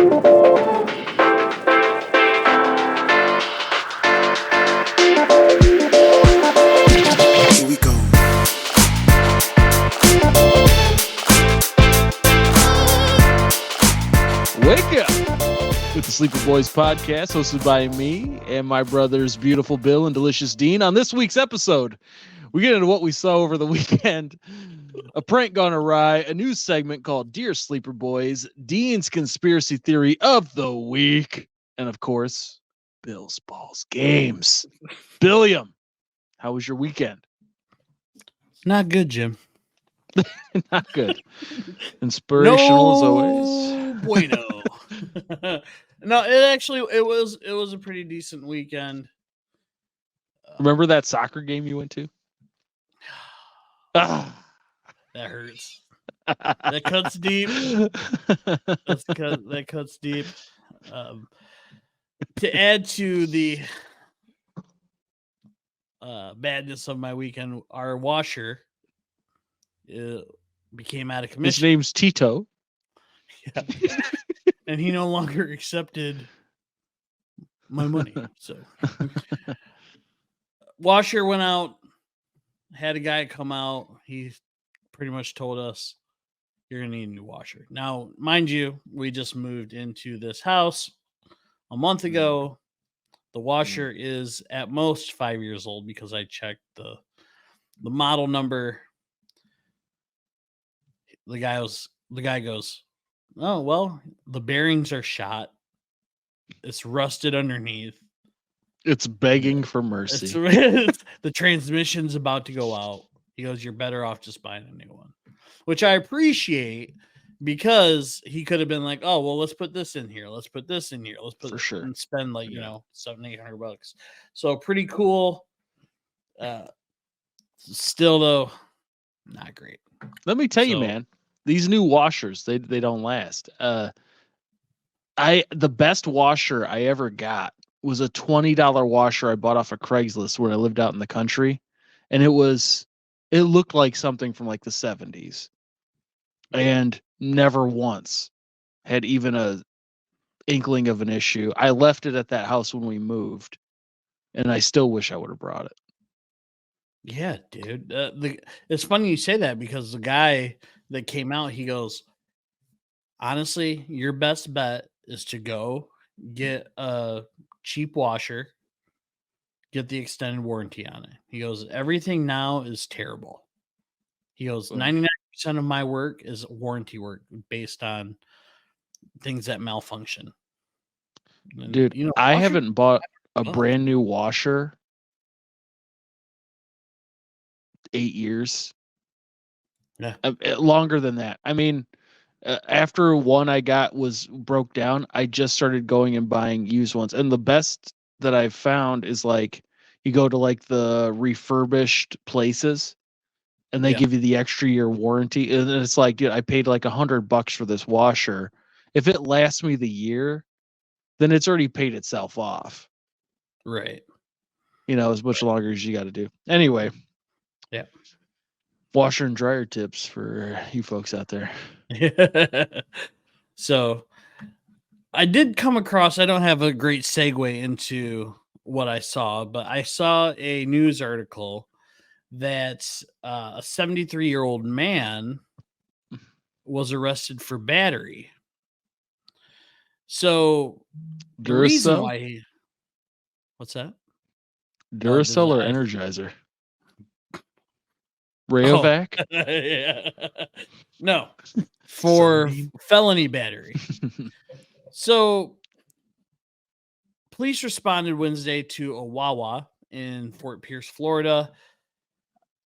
Here we go. Wake up with the Sleeper Boys podcast, hosted by me and my brothers, Beautiful Bill and Delicious Dean. On this week's episode, we get into what we saw over the weekend, a prank gone awry, a news segment called Dear Sleeper Boys, Dean's conspiracy theory of the week, and of course, Bill's Balls Games. Billiam, how was your weekend? Not good, Jim. Not good. Inspirational as always. Bueno. No, it was a pretty decent weekend. Remember that soccer game you went to? That hurts. That cuts deep. That cuts deep. To add to the badness of my weekend, our washer became out of commission. His name's Tito. Yeah. And he no longer accepted my money. So washer went out, had a guy come out. He pretty much told us, you're going to need a new washer. Now, mind you, we just moved into this house a month ago. The washer is at most 5 years old because I checked the model number. The guy goes, oh, well, the bearings are shot. It's rusted underneath. It's begging for mercy. The transmission's about to go out. He goes, you're better off just buying a new one, which I appreciate because he could have been like, oh, well, let's put this in here. Let's put this in here. Let's put For sure. and spend like, $700-800. So pretty cool. Still though, not great. Let me tell you, man, these new washers, they don't last. The best washer I ever got was a $20 washer I bought off of Craigslist when I lived out in the country. And it looked like something from like the 70s. And never once had even a inkling of an issue. I left it at that house when we moved, and I still wish I would have brought it. Yeah, dude. It's funny you say that because the guy that came out, he goes, honestly, your best bet is to go get a cheap washer, get the extended warranty on it. He goes, everything now is terrible. He goes, 99% of my work is warranty work based on things that malfunction. And, dude, I haven't bought a brand new washer 8 years. Yeah. Longer than that. I mean, after one I got broke down, I just started going and buying used ones. And the best that I've found is like you go to like the refurbished places and they give you the extra year warranty. And it's like, dude, I paid like $100 for this washer. If it lasts me the year, then it's already paid itself off. Right. As much longer as you got to do. Anyway. Yeah. Washer and dryer tips for you folks out there. So I did come across, I don't have a great segue into what I saw, but I saw a news article that a 73-year-old man was arrested for battery. So the reason why what's that? Duracell or Energizer? Rayovac? Oh. Yeah. No, for felony battery. So police responded Wednesday to a Wawa in Fort Pierce, Florida,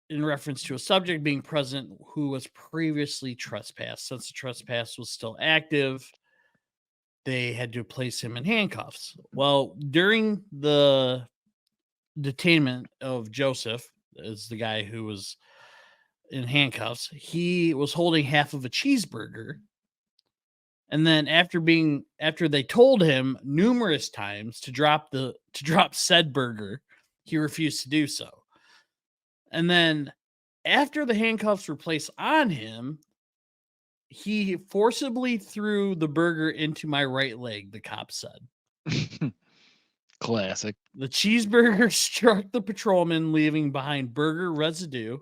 in reference to a subject being present who was previously trespassed. Since the trespass was still active, they had to place him in handcuffs. Well, during the detainment of Joseph, is the guy who was in handcuffs, he was holding half of a cheeseburger. And then after they told him numerous times to drop said burger, he refused to do so. And then after the handcuffs were placed on him, he forcibly threw the burger into my right leg, the cop said. Classic. The cheeseburger struck the patrolman, leaving behind burger residue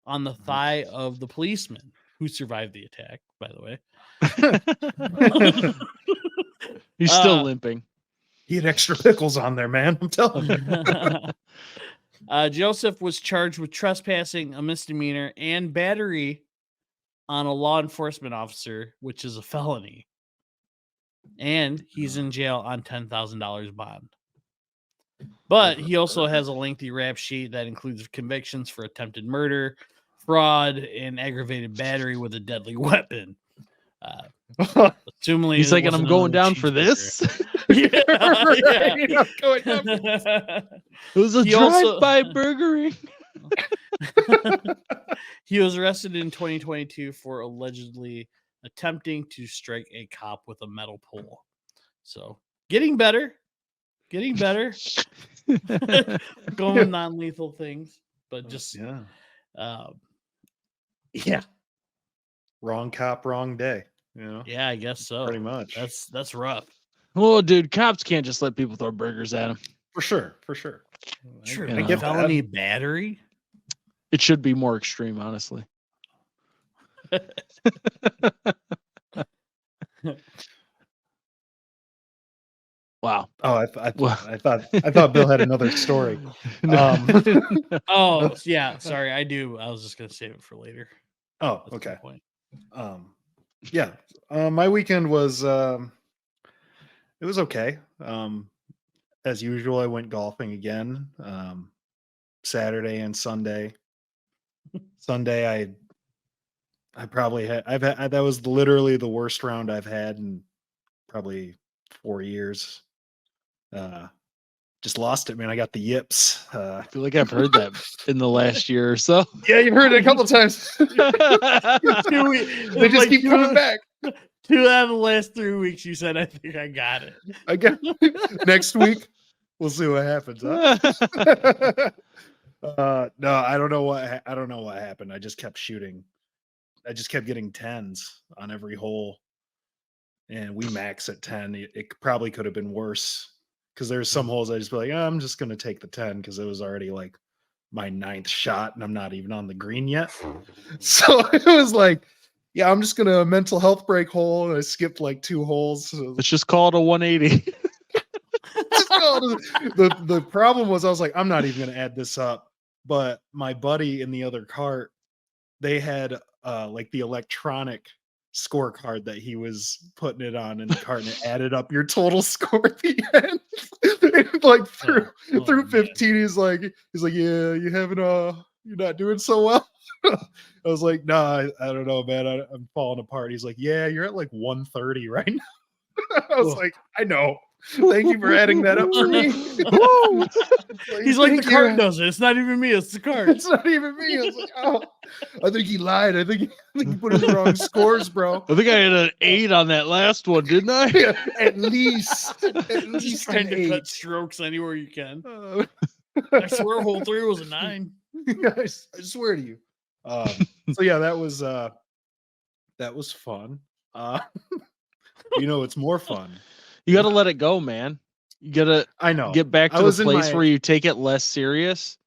on the thigh of the policeman, who survived the attack, by the way. He's still limping. He had extra pickles on there, man. I'm telling you. Joseph was charged with trespassing, a misdemeanor, and battery on a law enforcement officer, which is a felony. And he's in jail on $10,000 bond. But he also has a lengthy rap sheet that includes convictions for attempted murder, fraud, and aggravated battery with a deadly weapon. Assuming he's like, and I'm going down for this. Yeah. Going down for It was a drive-by burgering. He was arrested in 2022 for allegedly attempting to strike a cop with a metal pole. So getting better. Going non-lethal things, but just yeah. Wrong cop, wrong day. You know? Yeah, I guess so. Pretty much. That's rough. Well, dude, cops can't just let people throw burgers at them. For sure. Sure. I get Felony battery. It should be more extreme, honestly. Wow. Oh, I thought Bill had another story. Oh, yeah. Sorry, I do. I was just gonna save it for later. Oh, That's my okay. point. Yeah. My weekend was it was okay. As usual, I went golfing again. Saturday and Sunday. Sunday, I probably had that was literally the worst round I've had in probably 4 years. Just lost it, man. I got the yips. I feel like I've heard that in the last year or so. Yeah, you've heard it a couple times. They just keep coming back. 2 out of the last 3 weeks, you said, I think I got it. I got next week. We'll see what happens. Huh? No, I don't know what happened. I just kept shooting. I just kept getting 10s on every hole, and we max at 10. It probably could have been worse because there's some holes I just be like, oh, I'm just gonna take the 10 because it was already like my 9th shot, and I'm not even on the green yet. So it was like, yeah, I'm just gonna mental health break hole, and I skipped like 2 holes. So Let's just call it a 180. The problem was I was like, I'm not even gonna add this up. But my buddy in the other cart, they had like the electronic scorecard that he was putting it on in the cart, and it added up your total score at the end. Like through 15, he's like, yeah, you're not doing so well. I was like, nah, I don't know, man. I'm falling apart. He's like, yeah, you're at like 130 right now. I was like, I know. Thank you for adding that up for me. He's like, the cart does it. It's not even me. It's the cart. It's not even me. I was like, oh, I think he lied. I think he put in the wrong scores, bro. I think I had an 8 on that last one, didn't I? Yeah, at least Just trying to cut strokes anywhere you can. I swear hole 3 was a 9. I swear to you. So yeah, that was fun. It's more fun. You got to let it go, man. You got to I know. get back to the place where you take it less serious.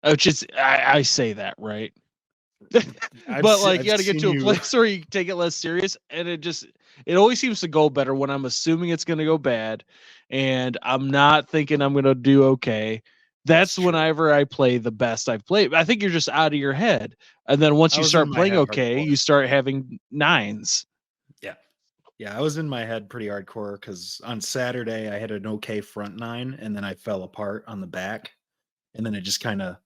Which is, I say that, right? But like, you got to get to a place where you take it less serious, and it always seems to go better when I'm assuming it's going to go bad, and I'm not thinking I'm going to do okay. That's whenever I play the best I've played. I think you're just out of your head, and then once you start playing okay, you start having 9s. Yeah, I was in my head pretty hardcore because on Saturday I had an okay front 9, and then I fell apart on the back, and then it just kind of,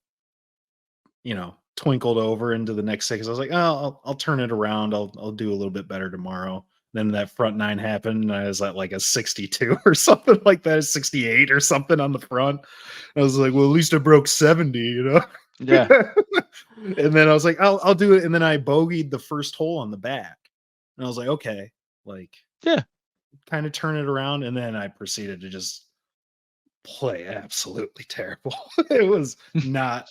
twinkled over into the next 6. I was like, oh, I'll turn it around. I'll do a little bit better tomorrow. Then that front 9 happened, and I was at like a 62 or something like that, a 68 or something on the front. I was like, well, at least I broke 70, Yeah. And then I was like, I'll do it. And then I bogeyed the first hole on the back, and I was like, okay. Like, yeah, kind of turn it around, and then I proceeded to just play absolutely terrible. It was not.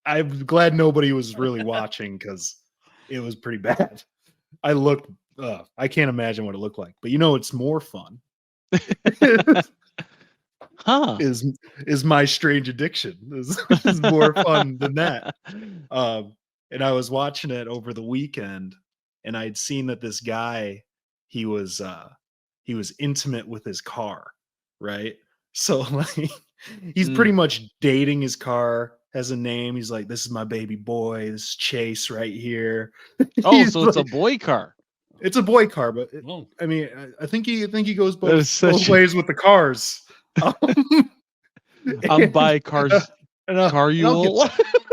I'm glad nobody was really watching because it was pretty bad. I looked. I can't imagine what it looked like. But it's more fun. Huh? Is My Strange Addiction is more fun than that. And I was watching it over the weekend, and I'd seen that this guy, he was intimate with his car, right? So like he's pretty much dating his car, has a name. He's like, this is my baby boy, this is Chase right here. Oh, He's so it's a like- boy car. it's a boy car, but Oh. I mean, I think he goes That is both such a- ways with the cars. I'm by cars. And I'll Carule.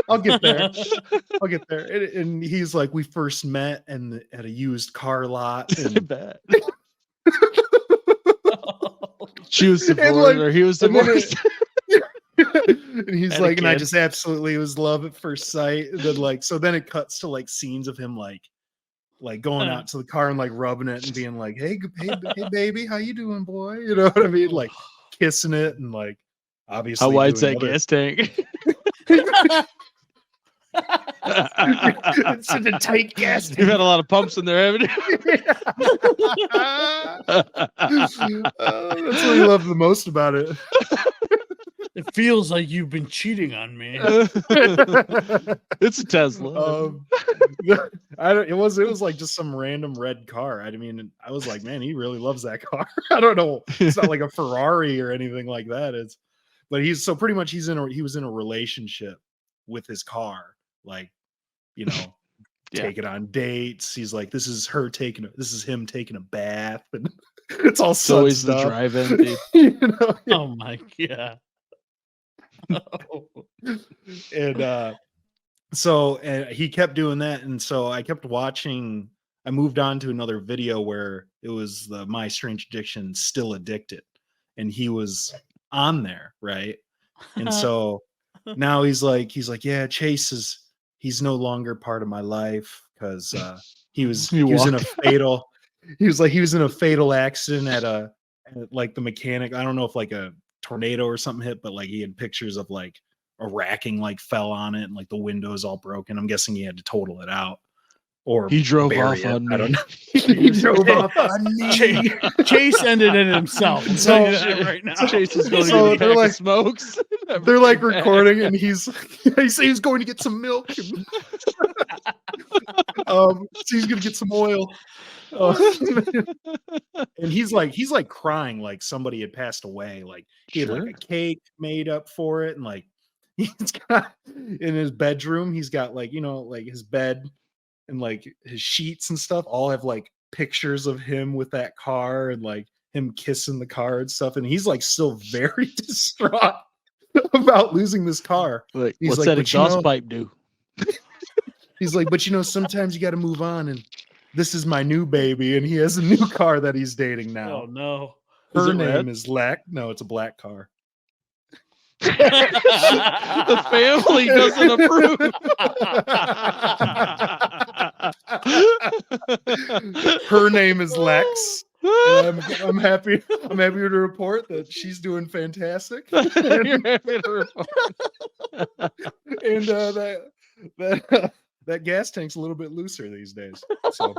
I'll get there. I'll get there. And he's like, we first met at a used car lot. I And bet. She was And, divorced, like, or he was and then divorced. and he's And a like, and I kid. just absolutely was love at first sight. And then so then it cuts to like scenes of him like going out to the car and like rubbing it and being like, hey baby, how you doing, boy? You know what I mean? Like kissing it and like obviously. How wide's doing that other- gas tank? It's in a tight gas You've had a lot of pumps in there, haven't That's what I love the most about it. It feels like you've been cheating on me. you? It's a Tesla. It was like just some random red car. I mean, I was like, man, he really loves that car. I don't know. It's not like a Ferrari or anything like that. But he was in a relationship with his car, like, Yeah. taking on dates. He's like, this is him taking a bath, and it's all It's always sudsed the up. drive empty. Oh my god. And so he kept doing that, and so I kept watching. I moved on to another video where it was the My Strange Addiction Still Addicted, and he was on there, right? And so now he's like, yeah, he's no longer part of my life because he was in a fatal he was in a fatal accident at like the mechanic. I don't know if like a tornado or something hit, but like he had pictures of like a racking like fell on it and like the windows all broken. I'm guessing he had to total it out. Or He drove bury off it. on I don't me. know. He drove off on me. Chase ended it himself. I'm telling you that right now. Chase is going So to get a they're pack like- of smokes. They're like recording, and he's he's going to get some milk. So he's gonna get some oil. And he's like crying, like somebody had passed away. Like he had like a cake made up for it, and like he's got in his bedroom, he's got like like his bed and like his sheets and stuff all have like pictures of him with that car and like him kissing the car and stuff. And he's like still very distraught about losing this car. Like, He's what's like, that "But you exhaust know-" pipe do? He's like, but sometimes you got to move on, and this is my new baby, and he has a new car that he's dating now. Oh no. Is Her it name red? is Lex. No, it's a black car. The family doesn't approve. Her name is Lex. And I'm happy. I'm happy to report that she's doing fantastic. You're happy to report. And that gas tank's a little bit looser these days. So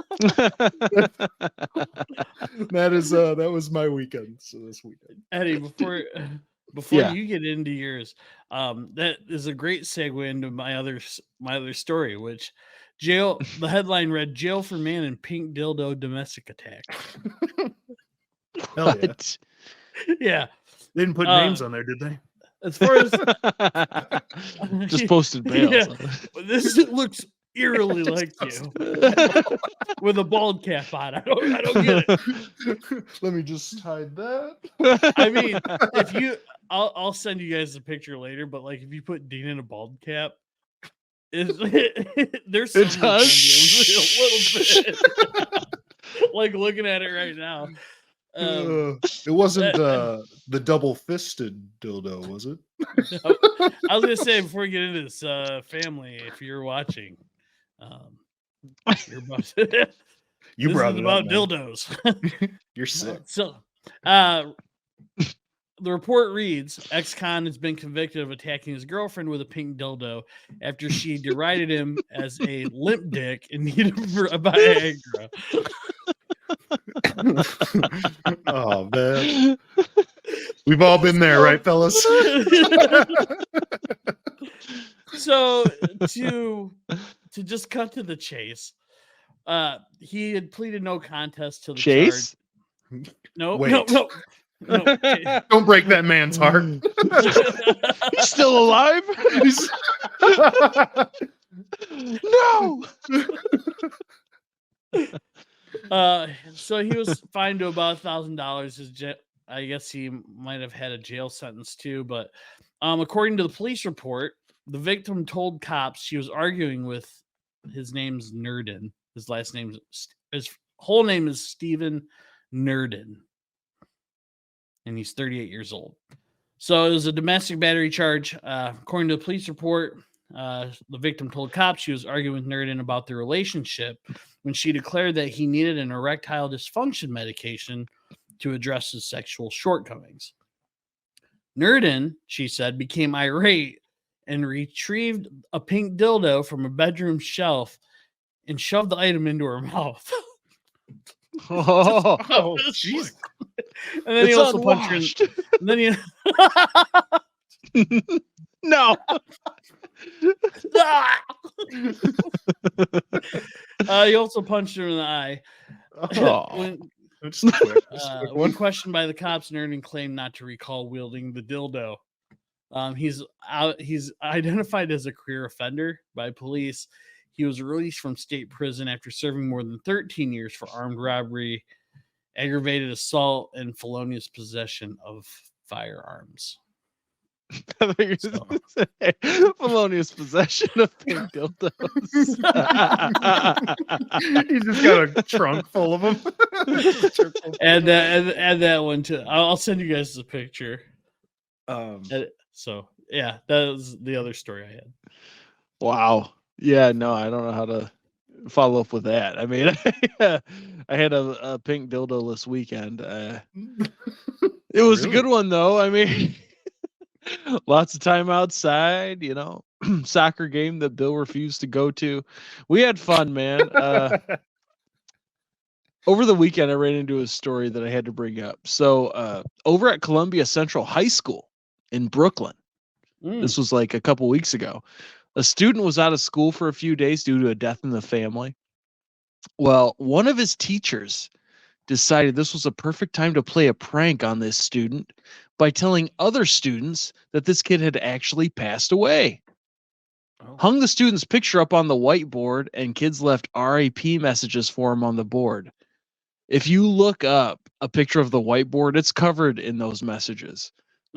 that was my weekend. So this weekend. Eddie, before Yeah. you get into yours, that is a great segue into my other story, which the headline read "Jail for Man in Pink Dildo Domestic Attack." Hell yeah. What? Yeah, They didn't put names on there, did they? as far as Just posted bails. Yeah. this looks eerily like you with a bald cap on. I don't get it. Let me just hide that. I mean, if you, I'll send you guys a picture later. But like, if you put Dean in a bald cap, there's some It does? a little bit. Like looking at it right now. It wasn't the double-fisted dildo, was it? I was gonna say before we get into this, family, if you're watching, you're about You this brought is it about up, man. dildos. You're sick. So, The report reads, ex-con has been convicted of attacking his girlfriend with a pink dildo after she derided him as a limp dick in need of a Viagra. Oh man, we've all been there, right, fellas? So to just cut to the chase, he had pleaded no contest to the Chase? charge. No, Wait. no. Don't break that man's heart. He's still alive? No. So he was fined to about $1,000. I guess he might have had a jail sentence too. But according to the police report, the victim told cops she was arguing with his name's Nerdin. His last name's his whole name is Stephen Nerdin, and he's 38 years old. So it was a domestic battery charge. According to the police report, the victim told cops she was arguing with Nerdin about their relationship when she declared that he needed an erectile dysfunction medication to address his sexual shortcomings. Nerdin, she said, became irate and retrieved a pink dildo from a bedroom shelf and shoved the item into her mouth. Oh, Oh, jeez. And then he it's also punched her. And then he No. He also punched her in the eye. Oh. Just a quick When one. questioned by the cops, Nerdin claimed not to recall wielding the dildo. He's identified as a career offender by police. He was released from state prison after serving more than 13 years for armed robbery, aggravated assault, and felonious possession of firearms. Felonious possession of pink dildos. He's just got a trunk full of them. And add that one too. I'll send you guys the picture. So yeah, that was the other story I had. Wow. Yeah, no, I don't know how to follow up with that. I mean, I had a pink dildo this weekend. It was a good one though. I mean, lots of time outside, soccer game that Bill refused to go to. We had fun, man. Over the weekend, I ran into a story that I had to bring up. So over at Columbia Central High School in Brooklyn, this was like a couple weeks ago, a student was out of school for a few days due to a death in the family. Well, one of his teachers decided this was a perfect time to play a prank on this student by telling other students that this kid had actually passed away. Hung the student's picture up on the whiteboard, and kids left RIP messages for him on the board. If you look up a picture of the whiteboard, it's covered in those messages.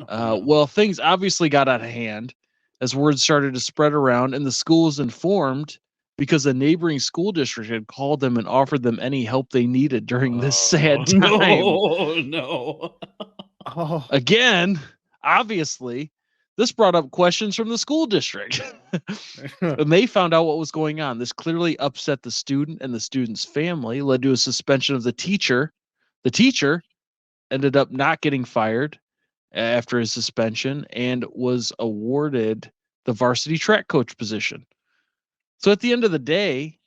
Well, things obviously got out of hand as words started to spread around, and the school was informed because a neighboring school district had called them and offered them any help they needed during this sad time. No. Again, obviously, this brought up questions from the school district. And they found out what was going on. This clearly upset the student and the student's family, led to a suspension of the teacher. The teacher ended up not getting fired after his suspension and was awarded the varsity track coach position. So at the end of the day,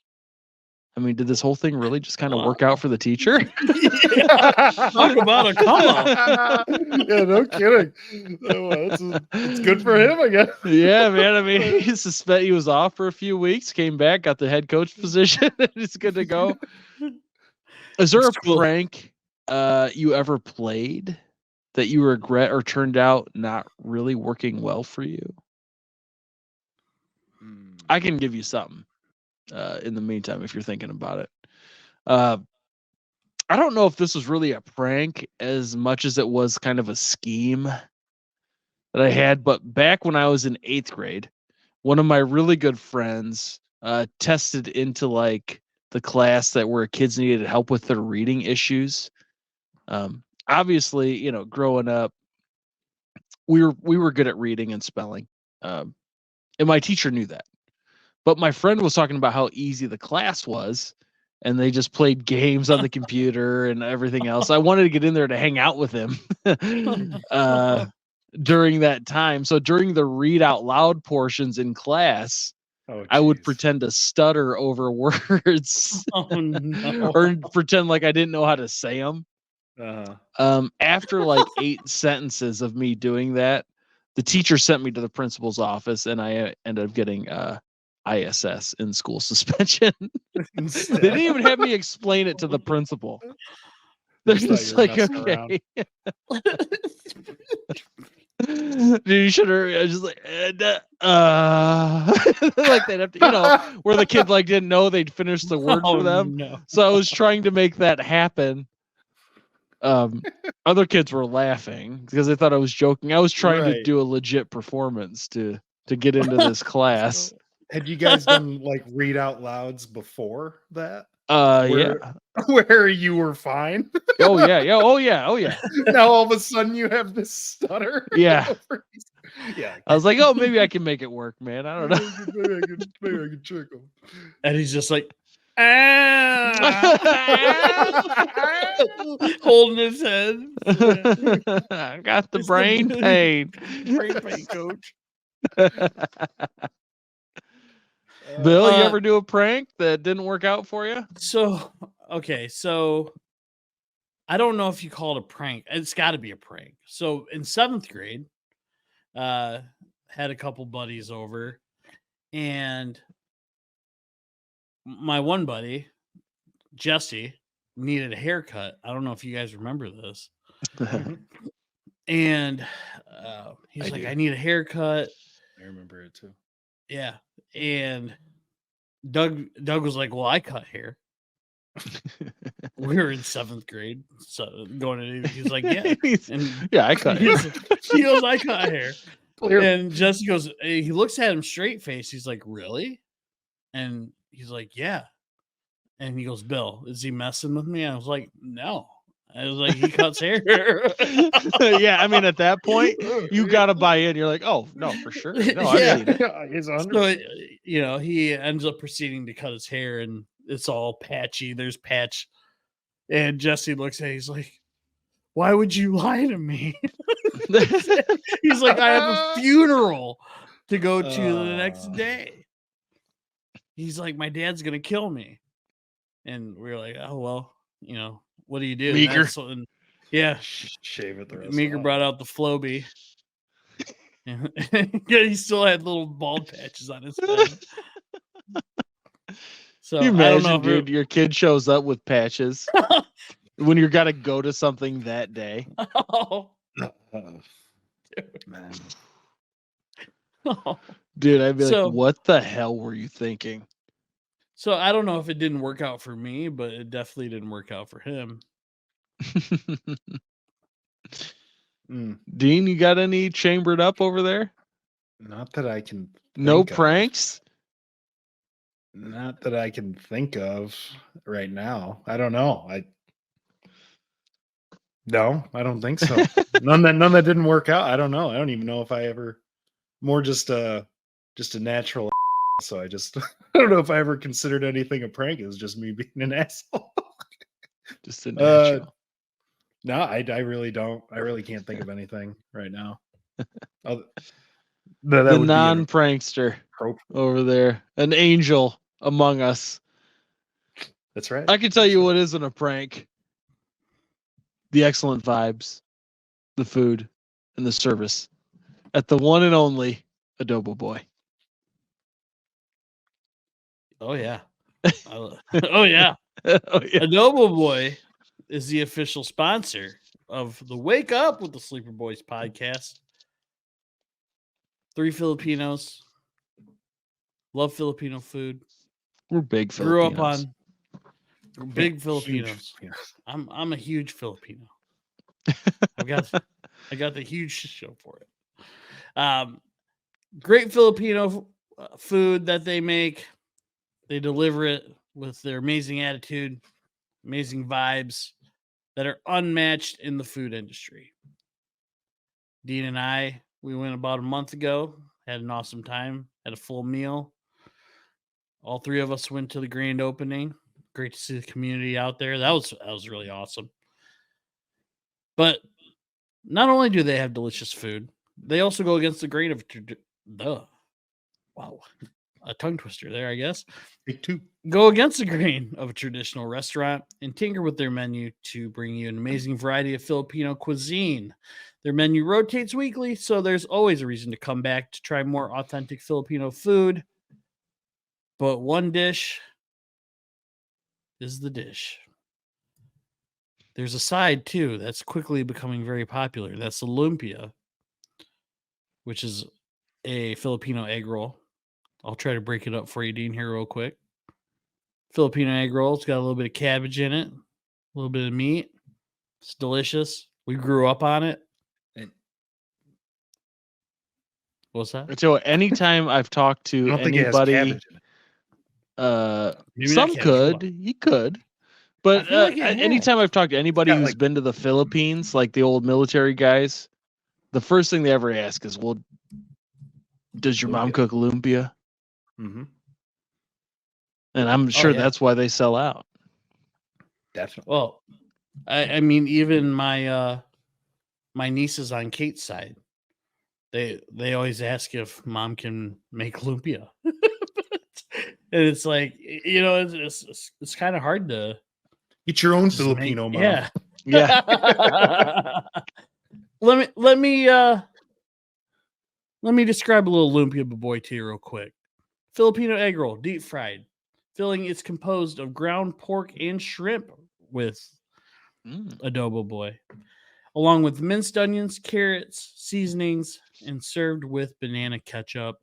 I mean, did this whole thing really just kind of work out for the teacher? Talk about a come up. Yeah, no kidding. It's good for him, I guess. Yeah, man. I mean, he was off for a few weeks, came back, got the head coach position, and it's good to go. Is there a prank you ever played that you regret or turned out not really working well for you? I can give you something in the meantime if you're thinking about it. I don't know if this was really a prank as much as it was kind of a scheme that I had, but back when I was in 8th grade, one of my really good friends tested into like the class that where kids needed help with their reading issues. Obviously, growing up, we were good at reading and spelling, and my teacher knew that. But my friend was talking about how easy the class was, and they just played games on the computer and everything else. I wanted to get in there to hang out with him during that time. So during the read out loud portions in class, Oh, I would jeez. pretend to stutter over words Oh no. or pretend like I didn't know how to say them. After like 8 sentences of me doing that, the teacher sent me to the principal's office, and I ended up getting ISS, in school suspension. They didn't even have me explain it to the principal. They're Just thought just you were like, messing around. okay. Dude, you should have just like, like they'd have to, where the kid like didn't know they'd finished the word for them. No. So I was trying to make that happen. Other kids were laughing because they thought I was joking. I was trying to Right. do a legit performance to get into this class. Had you guys done like read out louds before that? Yeah. Where you were fine? Oh yeah. Oh yeah. Now all of a sudden you have this stutter. Yeah. Yeah. I was like, oh, maybe I can make it work, man. I don't know. Maybe I can trick him. And he's just like, holding his head. I got the Just brain pain. Brain pain, coach. Bill, you ever do a prank that didn't work out for you? So I don't know if you call it a prank. It's got to be a prank. So in 7th grade, had a couple buddies over, and my one buddy, Jesse, needed a haircut. I don't know if you guys remember this. And he's like, do. I need a haircut. I remember it too. Yeah. And Doug was like, well, I cut hair. We were in 7th grade. So going to, he's like, yeah. And yeah, I cut hair. He goes, I cut hair. Clear. And Jesse goes, he looks at him straight face. He's like, really? And he's like, yeah. And he goes, Bill, is he messing with me? I was like, no. I was like, he cuts hair. Yeah, I mean, at that point, you got to buy in. You're like, oh, no, for sure. No, I've seen it. He's So, he ends up proceeding to cut his hair, and it's all patchy. There's patch. And Jesse looks at it, he's like, why would you lie to me? He's like, I have a funeral to go to the next day. He's like, my dad's going to kill me. And we were like, oh, well, what do you do? Meeker. Yeah. Shave it the rest Meeker brought out the Flowbee. He still had little bald patches on his head. So Can you I don't imagine, know, dude, your kid shows up with patches when you're got to go to something that day. Oh. Man. Dude, I'd be So- like, what the hell were you thinking? So I don't know if it didn't work out for me, but it definitely didn't work out for him. Dean, you got any chambered up over there? Not that I can. No think of. pranks? Not that I can think of right now. I don't know. No, I don't think so. none that didn't work out. I don't know. I don't even know if I ever. More just a natural. So I don't know if I ever considered anything a prank. It was just me being an asshole. Just a natural. No, I really don't. I really can't think of anything right now. The non-prankster over there, an angel among us. That's right. I can tell you what isn't a prank. The excellent vibes, the food, and the service at the one and only Adobo Boy. Oh yeah. Oh yeah. Oh, yeah. Adobo Boy is the official sponsor of the Wake Up with the Sleeper Boys podcast. 3 Filipinos. Love Filipino food. We're big Grew Filipinos. up on big Huge Filipinos. Filipinos. I'm a huge Filipino. I got the huge show for it. Great Filipino food that they make. They deliver it with their amazing attitude, amazing vibes that are unmatched in the food industry. Dean and I, we went about a month ago, had an awesome time, had a full meal. All 3 of us went to the grand opening. great to see the community out there. That was really awesome. But not only do they have delicious food, they also go against the grain of wow, a tongue twister there, I guess. Take two. Go against the grain of a traditional restaurant and tinker with their menu to bring you an amazing variety of Filipino cuisine. Their menu rotates weekly, so there's always a reason to come back to try more authentic Filipino food. But one dish is the dish. There's a side too that's quickly becoming very popular. That's the lumpia, which is a Filipino egg roll. I'll try to break it up for you, Dean, here real quick. Filipino egg roll. It's got a little bit of cabbage in it, a little bit of meat. It's delicious. We grew up on it. What's that? So anytime I've talked I to don't think it has anybody, cabbage in it. Maybe not some cabbage, could, hold you could, but feel like it anytime I've talked to anybody got, who's like- been to the Philippines, like the old military guys, the first thing they ever ask is, "Well, does your mom Lumpia. cook lumpia?" Mm-hmm. And I'm sure yeah. that's why they sell out. Definitely. Well, I mean, even my my nieces on Kate's side, they always ask if mom can make lumpia, and it's like, you know, it's kind of hard to Get your own just Filipino make, mom. yeah. Yeah. let me describe a little lumpia boy to you real quick. Filipino egg roll, deep fried. Filling is composed of ground pork and shrimp with adobo boy, along with minced onions, carrots, seasonings, and served with banana ketchup.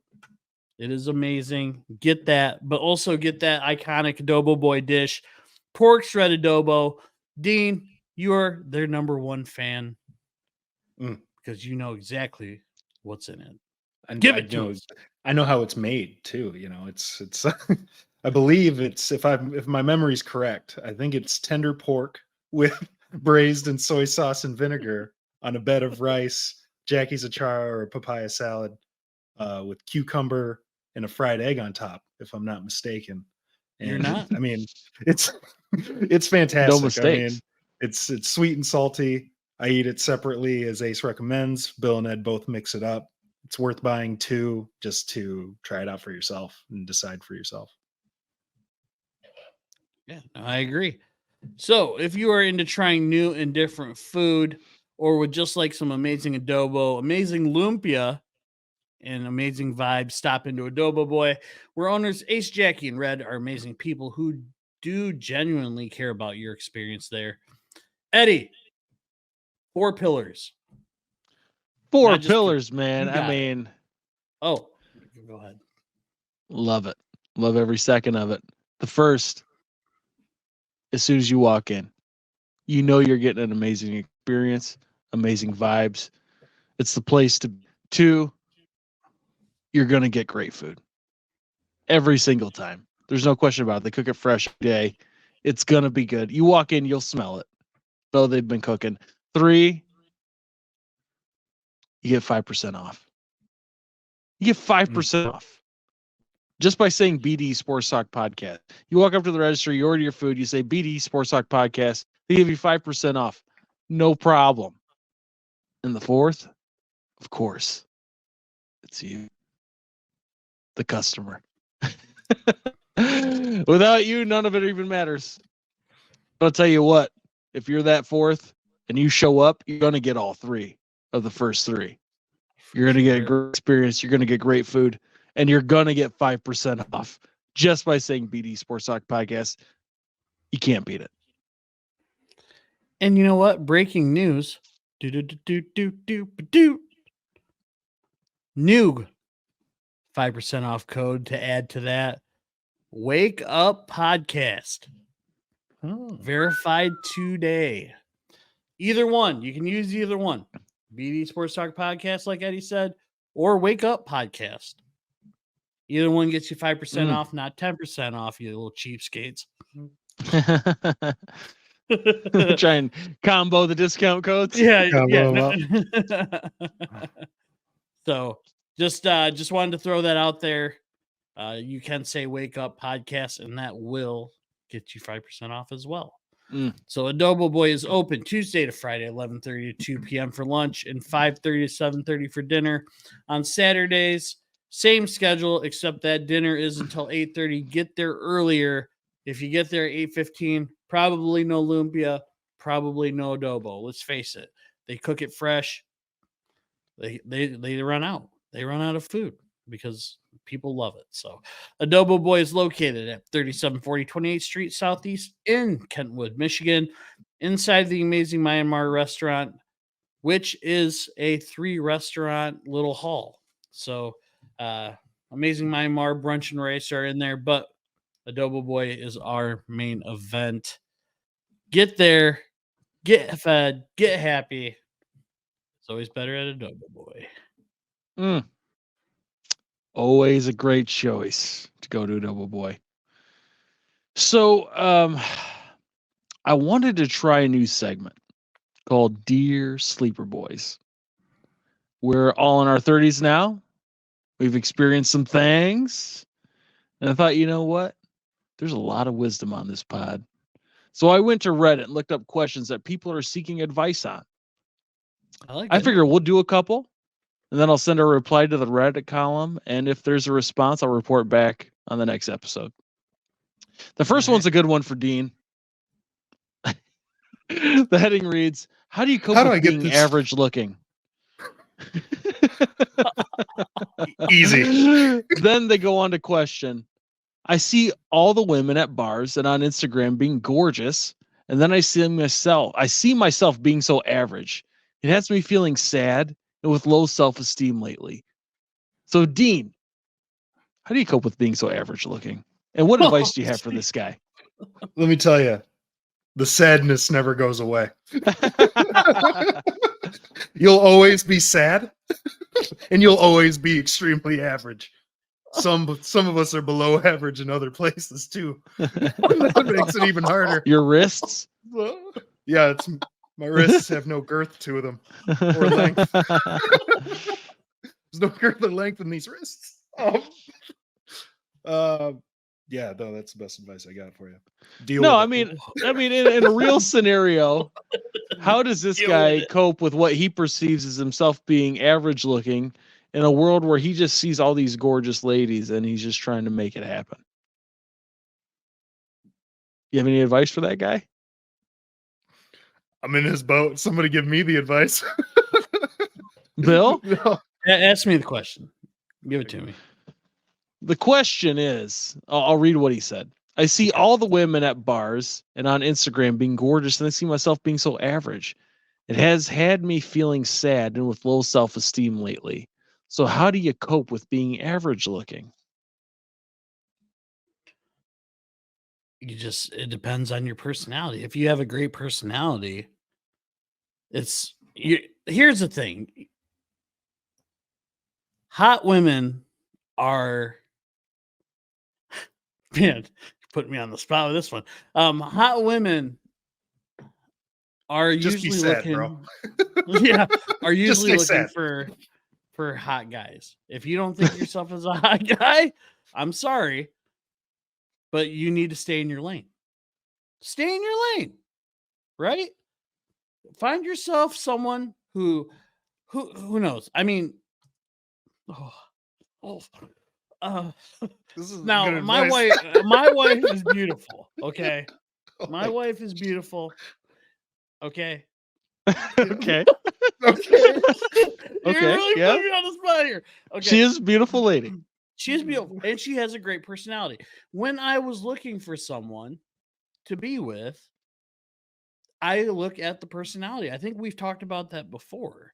It is amazing. Get that, but also get that iconic adobo boy dish, pork shred adobo. Dean, you are their number one fan because you know exactly what's in it. And Give I it to know, us. I know how it's made too. You know, it's. I believe it's if my memory's correct. I think it's tender pork with braised in soy sauce and vinegar on a bed of rice, Jackie's achara or papaya salad, with cucumber and a fried egg on top, if I'm not mistaken. And, You're not? I mean, it's fantastic. No I mistakes. mean, it's sweet and salty. I eat it separately as Ace recommends. Bill and Ed both mix it up. It's worth buying two just to try it out for yourself and decide for yourself. Yeah, I agree. So, if you are into trying new and different food, or would just like some amazing adobo, amazing lumpia, and amazing vibes, stop into Adobo Boy, where owners Ace, Jackie, and Red are amazing people who do genuinely care about your experience there. Eddie, 4 pillars. Four Not just pillars, man. you I got it. mean, Oh, go ahead. love it. Love every second of it. The first, as soon as you walk in, you know you're getting an amazing experience, amazing vibes. It's the place to. 2, you're going to get great food every single time. There's no question about it. They cook it fresh every day. It's going to be good. You walk in, you'll smell it. Though they've been cooking. 3, you get 5% off. You get 5% off just by saying BD Sports Talk Podcast. You walk up to the register, you order your food, you say BD Sports Talk Podcast. They give you 5% off. No problem. And the 4th, of course, it's you, the customer. Without you, none of it even matters. But I'll tell you what, if you're that 4th and you show up, you're going to get all 3 of the first 3. You're going to get a great experience. You're going to get great food, and you're going to get 5% off just by saying BD Sports Talk Podcast. You can't beat it. And you know what? Breaking news. New 5% off code to add to that. Wake Up Podcast. Verified today. Either one. You can use either one. BD Sports Talk Podcast, like Eddie said, or Wake Up Podcast. Either one gets you 5% off, not 10% off, you little cheapskates. Try and combo the discount codes. Yeah. Combo So just wanted to throw that out there. You can say Wake Up Podcast, and that will get you 5% off as well. Mm. So Adobo Boy is open Tuesday to Friday, 11:30 to 2 p.m. for lunch and 5:30 to 7:30 for dinner. On Saturdays, same schedule, except that dinner is until 8:30. Get there earlier. If you get there at 8:15, probably no lumpia, probably no adobo. Let's face it. They cook it fresh. They run out. They run out of food because people love it. So Adobo Boy is located at 3740 28th Street Southeast in Kentwood, Michigan, inside the Amazing Myanmar restaurant, which is a 3-restaurant little hall. So Amazing Myanmar brunch and rice are in there, but Adobo Boy is our main event. Get there, get fed, get happy. It's always better at Adobo Boy. Mm. Always a great choice to go to Adobo Boy. So I wanted to try a new segment called Dear Sleeper Boys. We're all in our 30s now. We've experienced some things. And I thought, you know what? There's a lot of wisdom on this pod. So I went to Reddit and looked up questions that people are seeking advice on. I figure we'll do a couple, and then I'll send a reply to the Reddit column. And if there's a response, I'll report back on the next episode. The first one's a good one for Dean. The heading reads, how do you cope with being average looking? Easy. Then they go on to question, I see all the women at bars and on Instagram being gorgeous, and then I see myself being so average. It has me feeling sad and with low self-esteem lately. So Dean, how do you cope with being so average looking? And what advice do you have for this guy? Let me tell you, the sadness never goes away. You'll always be sad, and you'll always be extremely average. Some of us are below average in other places too. That makes it even harder. Your wrists? Yeah, it's my wrists have no girth to them or length. There's no girth or length in these wrists. Yeah, no, that's the best advice I got for you. I mean, in a real scenario, how does this guy cope with what he perceives as himself being average looking in a world where he just sees all these gorgeous ladies and he's just trying to make it happen? You have any advice for that guy? I'm in his boat. Somebody give me the advice. Bill? No. Ask me the question. Give it to me. The question is, I'll read what he said. I see all the women at bars and on Instagram being gorgeous, and I see myself being so average. It has had me feeling sad and with low self-esteem lately. So how do you cope with being average looking? It depends on your personality. If you have a great personality, here's the thing. Hot women are, man, put me on the spot with this one. Hot women are Just usually be sad, looking, bro. yeah, are usually stay looking sad. for hot guys. If you don't think yourself as a hot guy, I'm sorry, but you need to stay in your lane. Stay in your lane, right? Find yourself someone who knows. I mean, This is now good my advice. wife is beautiful. Okay, Oh my wife is beautiful. Okay. Okay. Okay. You're really yeah. putting me on the spot here. Okay. She is a beautiful lady. She is beautiful, and she has a great personality. When I was looking for someone to be with, I look at the personality. I think we've talked about that before.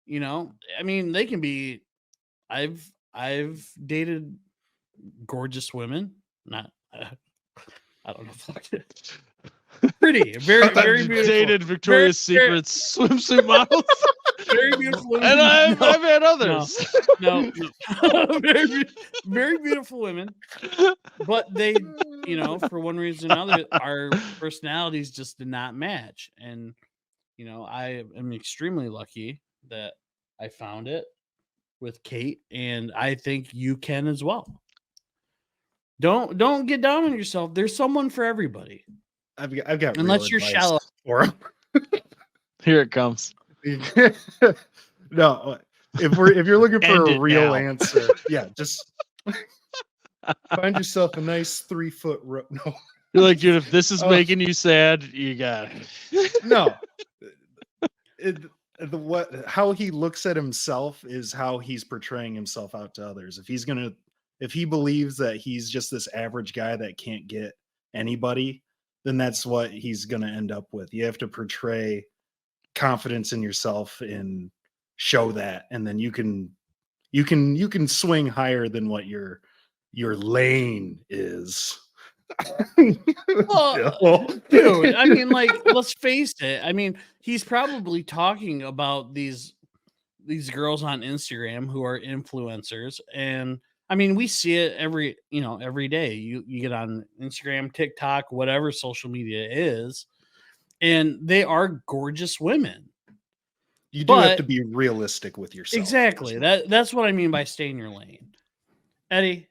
You know, I mean, they can be. I've dated gorgeous women. Not, I don't know if I did. Pretty, very beautiful. Dated Victoria's Secret's swimsuit models. Very beautiful women. And I've had others. No. Very beautiful women. But they, for one reason or another, our personalities just did not match. And, I am extremely lucky that I found it with Kate. And I think you can as well. Don't get down on yourself. There's someone for everybody. I've got Unless real you're advice shallow. for him. Here it comes. No, if you're looking End for a it real now. answer, yeah, just find yourself a nice 3-foot rope. No, You're like, dude, if this is Oh. making you sad, you got it. no. How he looks at himself is how he's portraying himself out to others. If he believes that he's just this average guy that can't get anybody, then that's what he's gonna end up with. You have to portray confidence in yourself and show that, and then you can swing higher than what your lane is. Well, Bill. dude, I mean, like, let's face it. I mean, he's probably talking about these girls on Instagram who are influencers, and I mean, we see it every day. You get on Instagram, TikTok, whatever social media is, and they are gorgeous women. You do have But- to be realistic with yourself. Exactly. That's what I mean by stay in your lane. Eddie,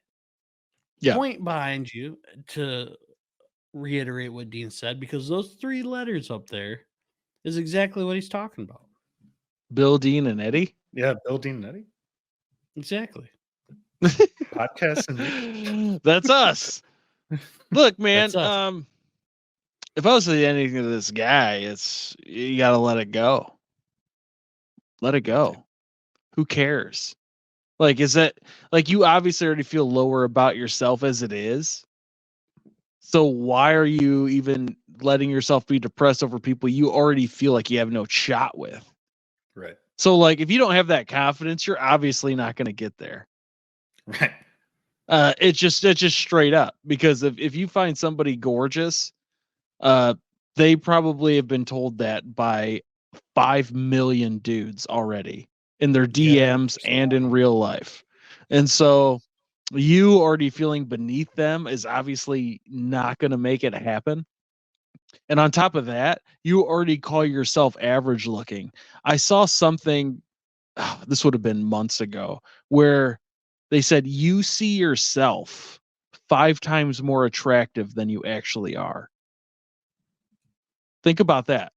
Yeah. point behind you to reiterate what Dean said, because those 3 letters up there is exactly what he's talking about. Bill, Dean, and Eddie. Yeah, Bill, Dean, Eddie Exactly. podcast and That's us. Look, man. That's us. If I was to say anything to this guy, it's you gotta let it go. Let it go. Who cares? Like, is that like you obviously already feel lower about yourself as it is? So why are you even letting yourself be depressed over people you already feel like you have no shot with? right, So, like, if you don't have that confidence, you're obviously not going to get there. right. It's just straight up, because if you find somebody gorgeous, they probably have been told that by 5 million dudes already in their DMs and in real life. And so you already feeling beneath them is obviously not going to make it happen. And on top of that, you already call yourself average looking. I saw something, this would have been months ago, where they said you see yourself 5 times more attractive than you actually are. Think about that.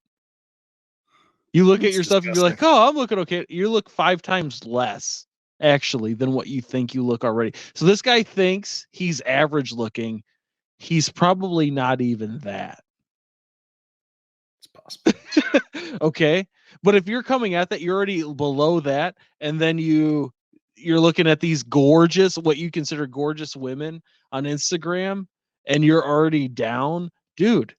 You look at It's yourself and you're like, oh, I'm looking okay. You look 5 times less actually than what you think you look already. So this guy thinks he's average looking. He's probably not even that. It's possible. Okay. But if you're coming at that, you're already below that. And then you're looking at these gorgeous, what you consider gorgeous women on Instagram, and you're already down, dude.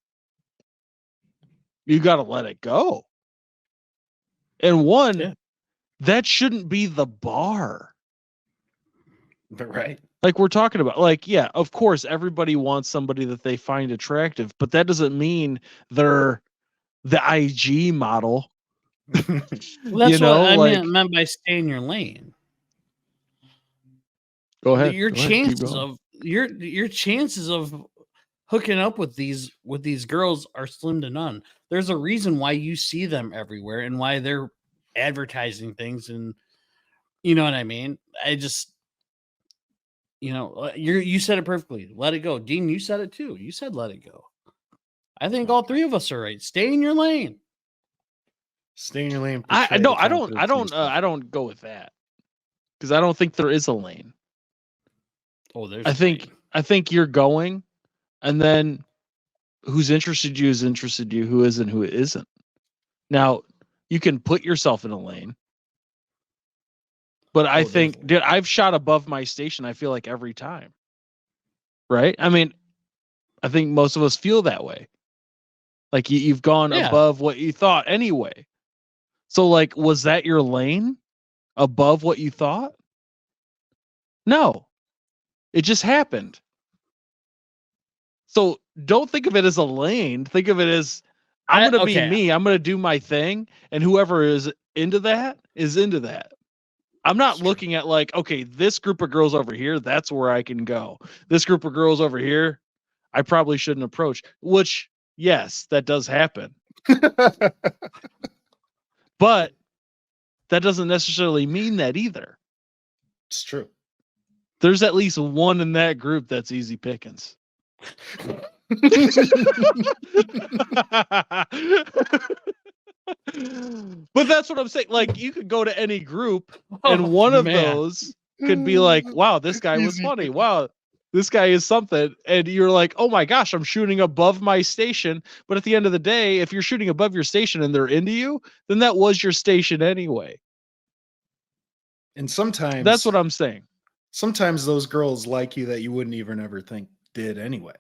You got to let it go. And that shouldn't be the bar. But right. Like we're talking about, like, yeah, of course, everybody wants somebody that they find attractive, but that doesn't mean they're the IG model. Well, that's You know, what I like- meant by stay in your lane. Go ahead. Your Go ahead, keep chances going. of your chances of hooking up with these girls are slim to none. There's a reason why you see them everywhere and why they're advertising things, and you know what I mean. I just, you said it perfectly. Let it go, Dean. You said it too. You said let it go. I think all 3 of us are right. Stay in your lane. Stay in your lane. I portray no, the I don't confidence in yourself. I don't go with that, because I don't think there is a lane. Oh, there's. I a think lane. you're going, and then who's interested you is interested you, who isn't, who isn't. Now, you can put yourself in a lane, but I Oh, think, definitely. dude, I've shot above my station, I feel like, every time. Right? I mean, I think most of us feel that way. Like you've gone Yeah. above what you thought anyway. So, like, was that your lane above what you thought? No. It just happened. So don't think of it as a lane. Think of it as I'm going to be Okay. me. I'm going to do my thing. And whoever is into that is into that. I'm not That's true. looking at like, okay, this group of girls over here, that's where I can go. This group of girls over here, I probably shouldn't approach, which, yes, that does happen. But that doesn't necessarily mean that either. It's true. There's at least one in that group that's easy pickings. But that's what I'm saying. Like, you could go to any group and one of those could be like, wow, this guy was Easy funny. pickings. Wow, this guy is something. And you're like, oh my gosh, I'm shooting above my station. But at the end of the day, if you're shooting above your station and they're into you, then that was your station anyway. And sometimes That's what I'm saying. sometimes those girls like you that you wouldn't even ever think did anyway.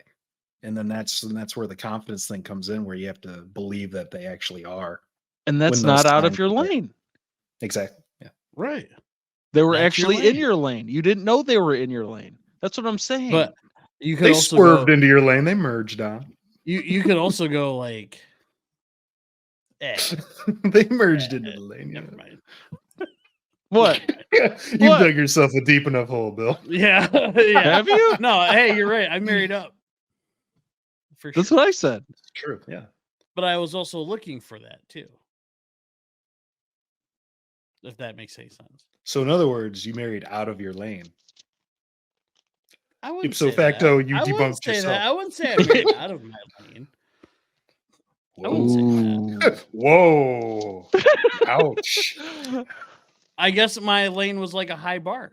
And then that's where the confidence thing comes in, where you have to believe that they actually are. And that's When those not out of times your are there. lane. Exactly. Yeah. Right. They were That's your actually in lane. your lane. You didn't know they were in your lane. That's what I'm saying. But you could They also swerved go, into your lane. They merged on. you could also go like, They merged into the lane. never Yeah. mind. what? You What? dug yourself a deep enough hole, Bill. Yeah. Yeah. Have you? No, hey, you're right. I married up. For That's sure. what I said. It's true. Yeah. But I was also looking for that too. If that makes any sense. So in other words, you married out of your lane. I wouldn't Ipso say facto, that. you I wouldn't debunked say yourself. that. I wouldn't say I married out of my lane. I wouldn't say that. Whoa. Ouch. I guess my lane was like a high bar.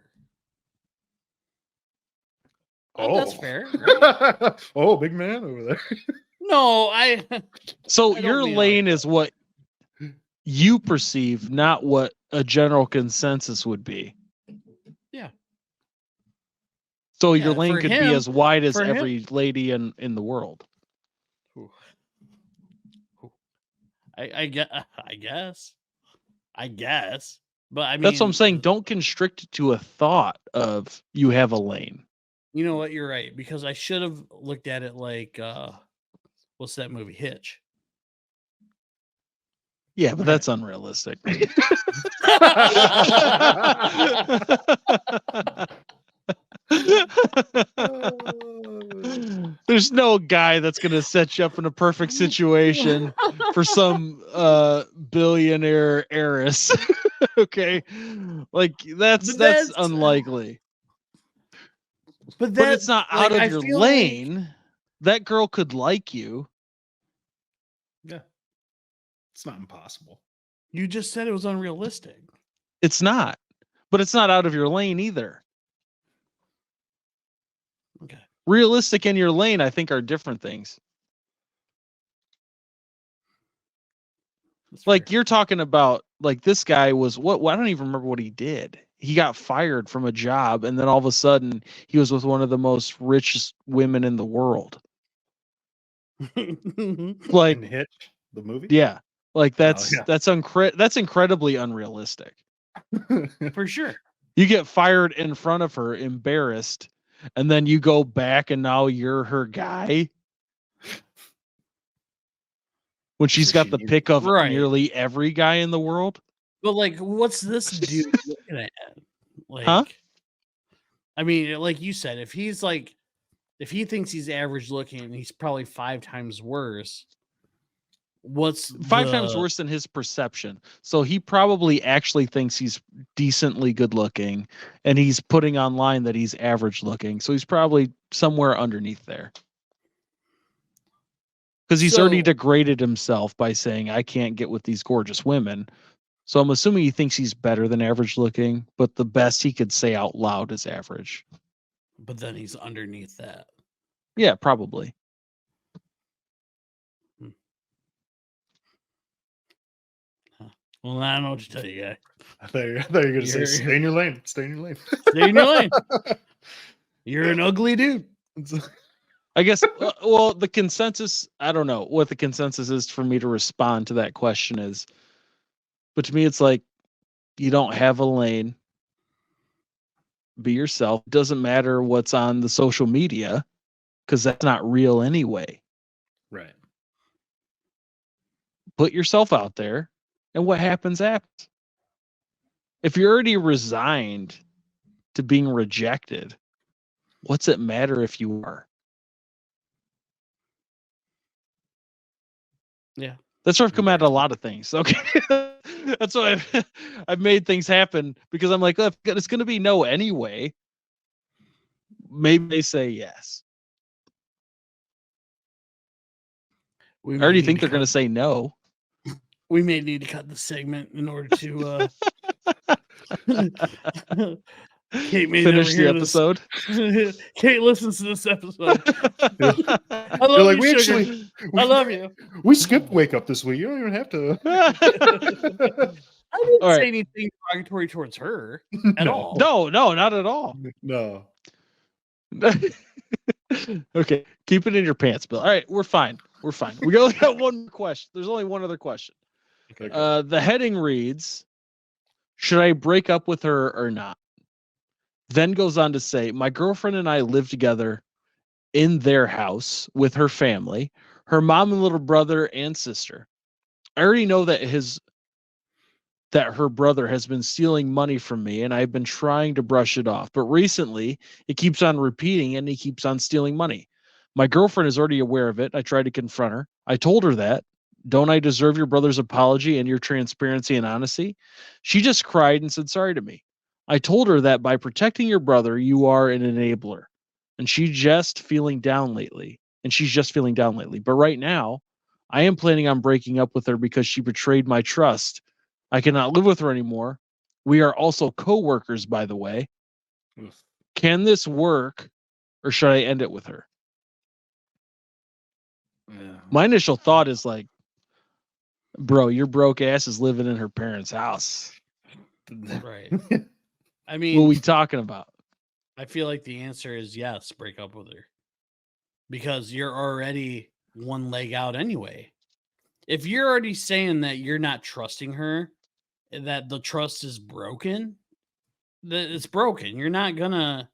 That's fair. Oh, big man over there. No, I So I don't your mean it lane like is what you perceive, not what a general consensus would be. Yeah. So Yeah, your lane for could be him- as wide as for him- every lady in the world. I guess. But I mean, That's what I'm saying. Don't constrict it to a thought of you have a lane. You know what? You're right, because I should have looked at it like what's that movie, Hitch? Yeah, but that's unrealistic. There's no guy that's gonna set you up in a perfect situation for some billionaire heiress. Okay, like that's that's- unlikely. But But it's not out like, I of your feel like- lane. That girl could like you. Yeah. It's not impossible. You just said it was unrealistic. It's not, but it's not out of your lane either. Okay. Realistic and your lane, I think, are different things. That's Like fair. you're talking about, like this guy was what? I don't even remember what he did. He got fired from a job, and then all of a sudden, he was with one of the most richest women in the world. Like, In Hitch, the movie? yeah, like that's yeah. that's incredibly unrealistic. For sure. You get fired in front of her, embarrassed, and then you go back and now you're her guy. When she's So got she the needs- pick of Right. nearly every guy in the world. But like, what's this dude looking at? Like, Huh? I mean, like you said, if he thinks he's average looking, he's probably 5 times worse. What's 5 times the- worse than his perception. So he probably actually thinks he's decently good looking, and he's putting online that he's average looking. So he's probably somewhere underneath there. Because he's already So- degraded himself by saying, I can't get with these gorgeous women. So I'm assuming he thinks he's better than average looking, but the best he could say out loud is average. But then he's underneath that. Yeah, probably. Well, I don't know what to tell you, guy. I thought you were going to say, You're- stay in your lane. Stay in your lane. Stay in your lane. You're an ugly dude. I guess, well, the consensus, I don't know what the consensus is for me to respond to that question is. But to me, it's like, you don't have a lane. Be yourself. Doesn't matter what's on the social media because that's not real anyway. Right. Put yourself out there and what happens happens. If you're already resigned to being rejected, what's it matter if you are? Yeah. That's where I've come at a lot of things. Okay. That's why I've made things happen because I'm like, "Look, it's going to be no anyway. maybe they say yes. We I may already need think to they're going to say no. We may need to cut the segment in order to Kate may never Finish the hear this. episode. Kate listens to this episode. I You're love like, you, we sugar. actually, I love you. we skipped wake up this week. You don't even have to. I didn't All right. say anything derogatory towards her at No. all. No, not at all. No. Okay, keep it in your pants, Bill. All right, we're fine. We're fine. We only got one question. There's only one other question. Okay. The heading reads, should I break up with her or not? Then goes on to say, my girlfriend and I live together in their house with her family, her mom and little brother and sister. I already know that her brother has been stealing money from me, and I've been trying to brush it off. But recently, it keeps on repeating, and he keeps on stealing money. My girlfriend is already aware of it. I tried to confront her. I told her that. Don't I deserve your brother's apology and your transparency and honesty? She just cried and said sorry to me. I told her that by protecting your brother, you are an enabler. And she's just feeling down lately. But right now, I am planning on breaking up with her because she betrayed my trust. I cannot live with her anymore. We are also co-workers, by the way. Oof. Can this work, or should I end it with her? Yeah. My initial thought is like, bro, your broke ass is living in her parents' house. Right. Yeah. I What are mean, we talking about? I feel like the answer is yes, break up with her. Because you're already one leg out anyway. If you're already saying that you're not trusting her, that the trust is broken, that it's broken. You're not gonna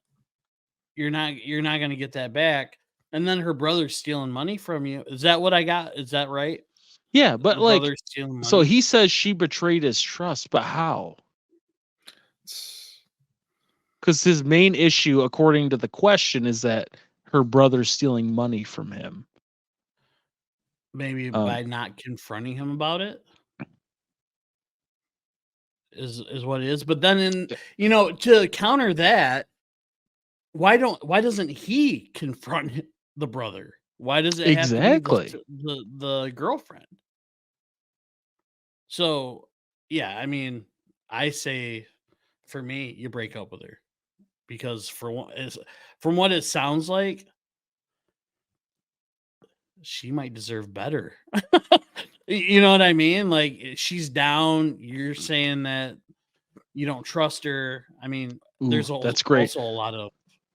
get that back. And then her brother's stealing money from you. Is that what I got? Is that right? Yeah, but The like, brother's stealing money. so he says she betrayed his trust, but how? Because his main issue, according to the question, is that her brother's stealing money from him. Maybe by not confronting him about it is what it is. But then to counter that, why doesn't he confront the brother? Why does it have Exactly. to be the girlfriend? So yeah, I mean, I say for me, you break up with her because from what it sounds like, she might deserve better. You know what I mean? Like she's down. You're saying that you don't trust her. I mean, there's that's great. also a lot of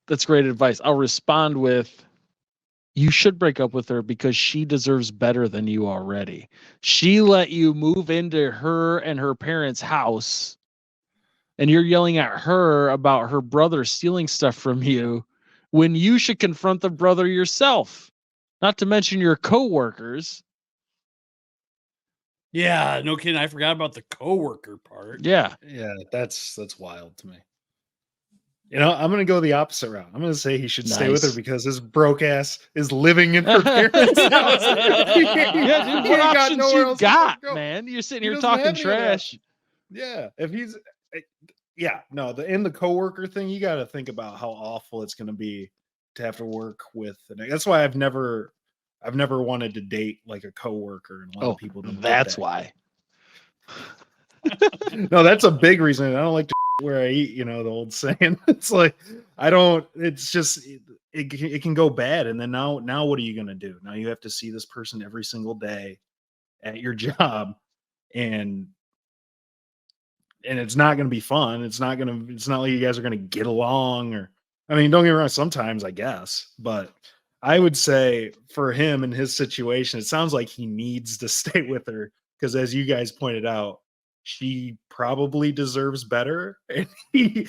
That's great advice. I'll respond with, you should break up with her because she deserves better than you already. She let you move into her and her parents' house, and you're yelling at her about her brother stealing stuff from you when you should confront the brother yourself. Not to mention your coworkers. Yeah, no kidding. I forgot about the coworker part. Yeah. Yeah, that's wild to me. I'm gonna go the opposite route. I'm gonna say he should stay with her Nice. because his broke ass is living in her parents' house. Yeah, dude, what options you got, man? You're sitting He here doesn't have talking any other trash. option. Yeah, if he's in the coworker thing, you got to think about how awful it's going to be to have to work with. That's why I've never wanted to date like a coworker, and a lot of people don't. That's why. No, that's a big reason. I don't like to where I eat. The old saying. It's like I don't. It's just it can go bad, and then now what are you going to do? Now you have to see this person every single day at your job, and it's not going to be fun. It's not like you guys are going to get along, or, I mean, don't get me wrong. Sometimes I guess, but I would say for him in his situation, it sounds like he needs to stay with her because, as you guys pointed out, she probably deserves better, and he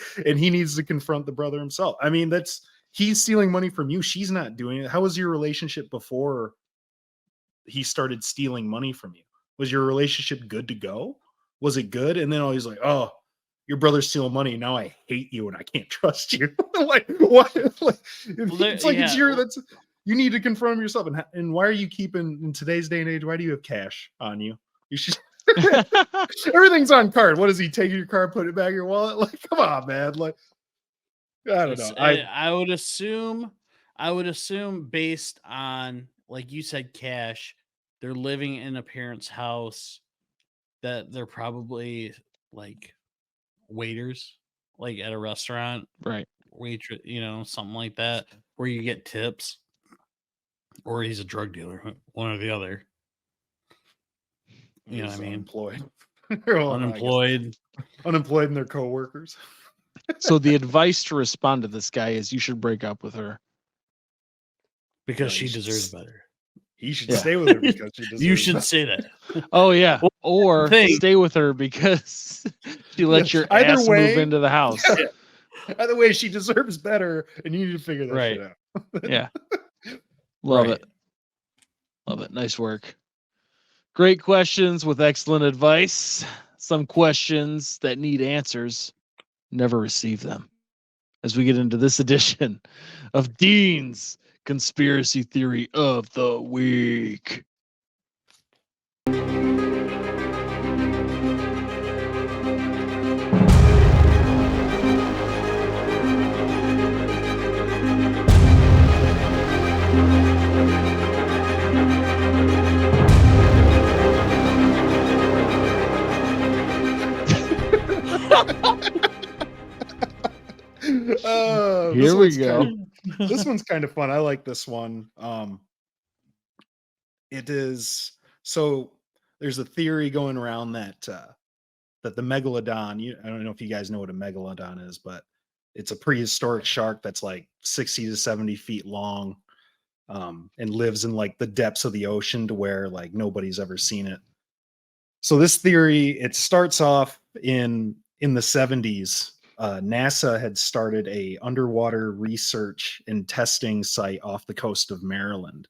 needs to confront the brother himself. I mean, he's stealing money from you. She's not doing it. How was your relationship before he started stealing money from you? Was your relationship good to go? Was it good? And then he's like, oh, your brother's stealing money. Now I hate you and I can't trust you. Like, what? Like, it's like, you need to confront yourself. And why are you keeping, in today's day and age, why do you have cash on you? You should, everything's on card. What does he take your card, put it back in your wallet? Like, come on, man. Like, I don't know. I would assume based on, like you said, cash, they're living in a parent's house, that they're probably like waiters, like at a restaurant, Right. waitress, something like that, where you get tips, or he's a drug dealer, one or the other. You know what I mean? Unemployed. Well, I guess Unemployed. unemployed and their coworkers. So the advice to respond to this guy is you should break up with her. Because No, she you should deserves better. He should Yeah. stay with her because she deserves You should better. say that. Oh yeah. Well, Or thing- stay with her because she let Yeah, your either ass move way- into the house. Either way, she deserves better, and you need to figure that Right. shit out. Yeah. Love Right. it. Love it. Nice work. Great questions with excellent advice. Some questions that need answers, never receive them. As we get into this edition of Dean's Conspiracy Theory of the Week. Here we go. This one's kind of fun. I like this one. It is so. There's a theory going around that the megalodon. I don't know if you guys know what a megalodon is, but it's a prehistoric shark that's like 60 to 70 feet long, and lives in like the depths of the ocean to where like nobody's ever seen it. So this theory, it starts off in the 70s. NASA had started a underwater research and testing site off the coast of Maryland,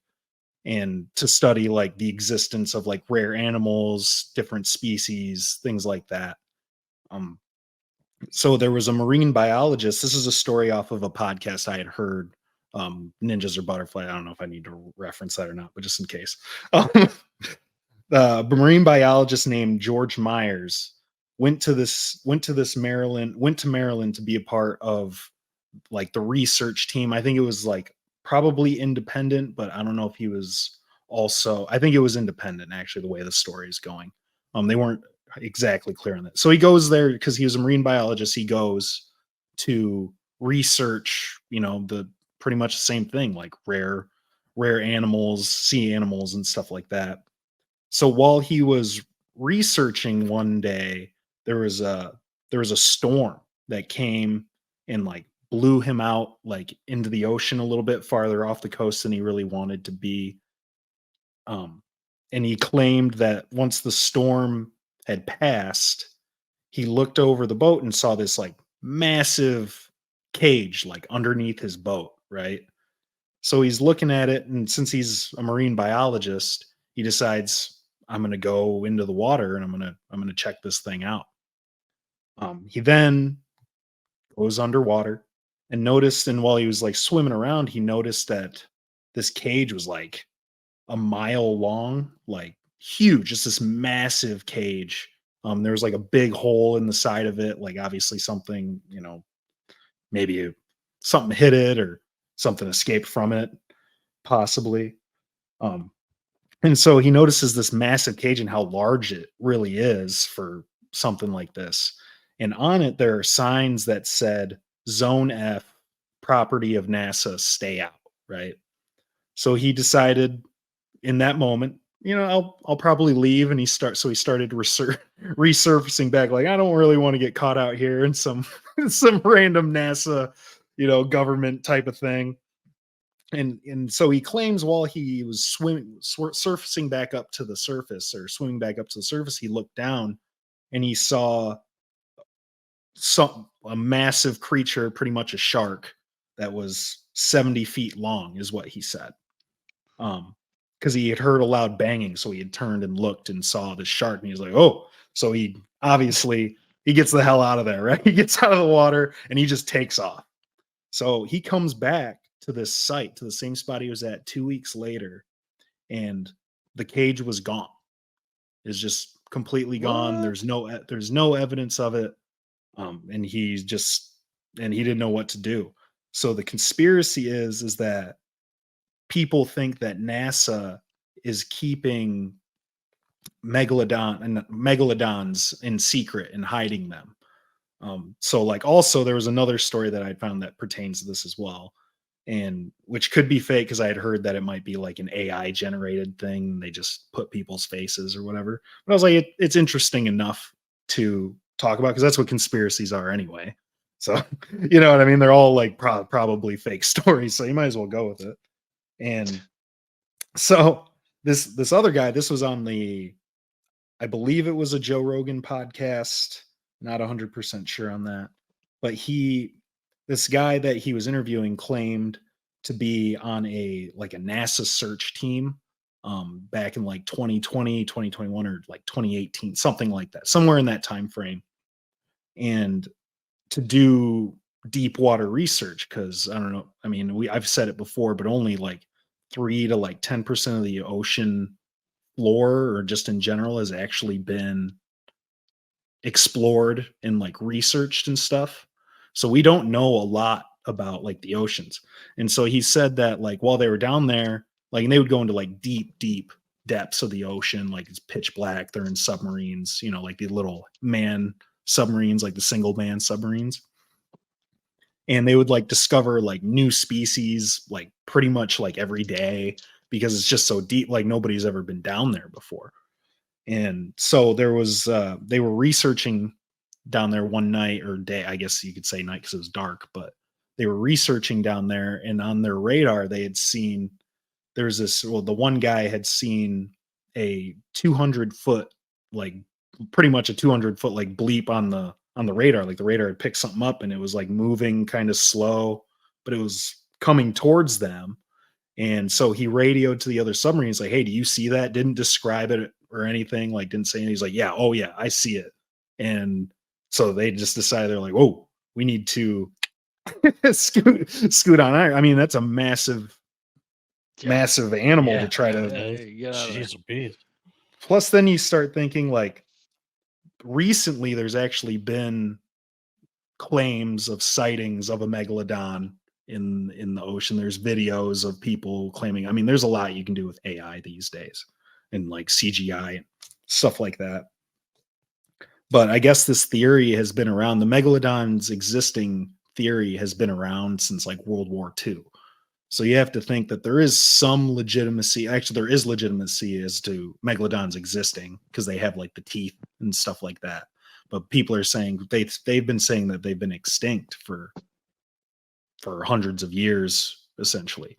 and to study like the existence of like rare animals, different species, things like that. So there was a marine biologist. This is a story off of a podcast I had heard, Ninjas or Butterfly. I don't know if I need to reference that or not, but just in case. The marine biologist named George Myers went to Maryland to be a part of like the research team. I think it was like probably independent, but I don't know if he was also, I think it was independent actually, the way the story is going. They weren't exactly clear on that. So he goes there because he was a marine biologist. He goes to research, the pretty much the same thing, like rare animals, sea animals and stuff like that. So while he was researching one day, there was a storm that came and like blew him out like into the ocean a little bit farther off the coast than he really wanted to be. And he claimed that once the storm had passed, he looked over the boat and saw this like massive cage like underneath his boat, right? So he's looking at it, and since he's a marine biologist, he decides, I'm going to go into the water and I'm going to check this thing out. He then goes underwater and noticed, and while he was like swimming around, he noticed that this cage was like a mile long, like huge, just this massive cage. There was like a big hole in the side of it, like obviously something, maybe something hit it or something escaped from it, possibly. And so he notices this massive cage and how large it really is for something like this. And on it, there are signs that said Zone F, property of NASA, stay out, right? So he decided in that moment, I'll probably leave. And he started resurfacing back. Like, I don't really want to get caught out here in some random NASA, government type of thing. And so he claims while he was swimming back up to the surface, he looked down and he saw a massive creature, pretty much a shark, that was 70 feet long, is what he said. Because he had heard a loud banging, so he had turned and looked and saw the shark, and he was like, "Oh!" So he gets the hell out of there, right? He gets out of the water and he just takes off. So he comes back to this site, to the same spot he was at 2 weeks later, and the cage was gone. It's just completely gone. What? There's no evidence of it. And he just and he didn't know what to do. So the conspiracy is that people think that NASA is keeping megalodons in secret and hiding them. So like also there was another story that I found that pertains to this as well, and which could be fake because I had heard that it might be like an AI generated thing. They just put people's faces or whatever. But I was like, it's interesting enough to talk about because that's what conspiracies are anyway. So you know what I mean? They're all like probably fake stories, so you might as well go with it. And so this other guy, this was on the, I believe it was a Joe Rogan podcast. Not 100% sure on that. But this guy that he was interviewing claimed to be on a NASA search team back in like 2020, 2021, or like 2018, something like that, somewhere in that time frame. And to do deep water research, because I don't know, I mean, I've said it before, but only like 3 to like 10% of the ocean floor or just in general has actually been explored and like researched and stuff. So we don't know a lot about like the oceans. And so he said that like while they were down there, like and they would go into like deep depths of the ocean, like it's pitch black. They're in submarines, you know, like the little man submarines, like the single man submarines. And they would like discover like new species like pretty much like every day because it's just so deep, like nobody's ever been down there before. And so there was they were researching down there one night or day, I guess you could say night because it was dark, but they were researching down there, and on their radar they had seen there's this, well, the one guy had seen a 200-foot, like pretty much a 200-foot like bleep on the radar. Like the radar had picked something up and it was like moving kind of slow, but it was coming towards them. And so he radioed to the other submarine. He's like, "Hey, do you see that?" Didn't describe it or anything, like didn't say anything. He's like, "Yeah, oh yeah, I see it." And so they just decided, they're like, "Whoa, we need to scoot on iron." I mean, that's a massive animal to try to. Get out of there. Jeez, Louise. Plus, then you start thinking like recently there's actually been claims of sightings of a megalodon in the ocean. There's videos of people claiming. I mean, there's a lot you can do with AI these days and like CGI and stuff like that. But I guess this theory has been around. The megalodon's existing theory has been around since like World War II. So you have to think that there is some legitimacy. Actually, there is legitimacy as to megalodons existing because they have like the teeth and stuff like that. But people are saying they've been saying that they've been extinct for hundreds of years, essentially.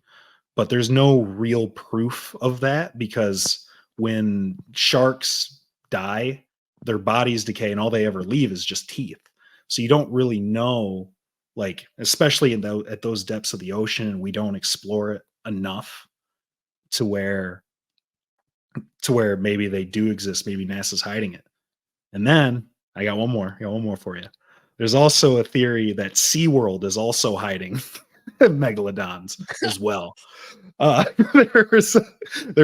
But there's no real proof of that because when sharks die, their bodies decay and all they ever leave is just teeth. So you don't really know, like, especially at those depths of the ocean, we don't explore it enough to where maybe they do exist. Maybe NASA's hiding it. And then I got one more for you. There's also a theory that SeaWorld is also hiding megalodons as well. There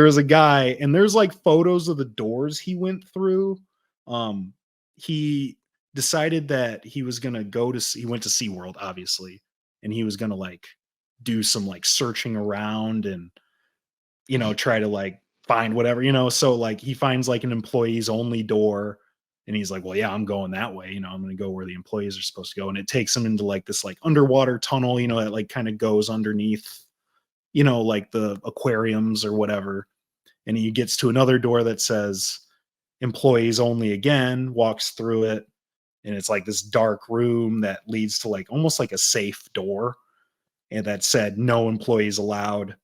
was a guy, and there's like photos of the doors he went through. He decided that he was gonna he went to SeaWorld, obviously, and he was gonna like do some like searching around and try to like find whatever. So like he finds like an employees only door, and he's like, well, yeah, I'm going that way. I'm going to go where the employees are supposed to go. And it takes him into like this like underwater tunnel, that like kind of goes underneath, like the aquariums or whatever. And he gets to another door that says employees only again, walks through it. And it's like this dark room that leads to like almost like a safe door. And that said, no employees allowed.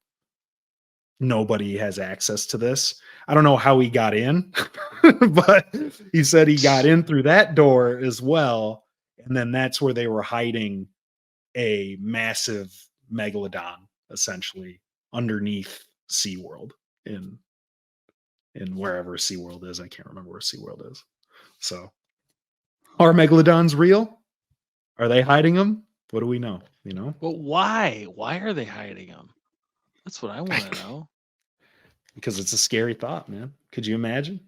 Nobody has access to this. I don't know how he got in, but he said he got in through that door as well. And then that's where they were hiding a massive megalodon, essentially, underneath SeaWorld in wherever SeaWorld is. I can't remember where SeaWorld is. So are megalodons real? Are they hiding them? What do we know? But why? Why are they hiding them? That's what I want to know. Because it's a scary thought, man. Could you imagine?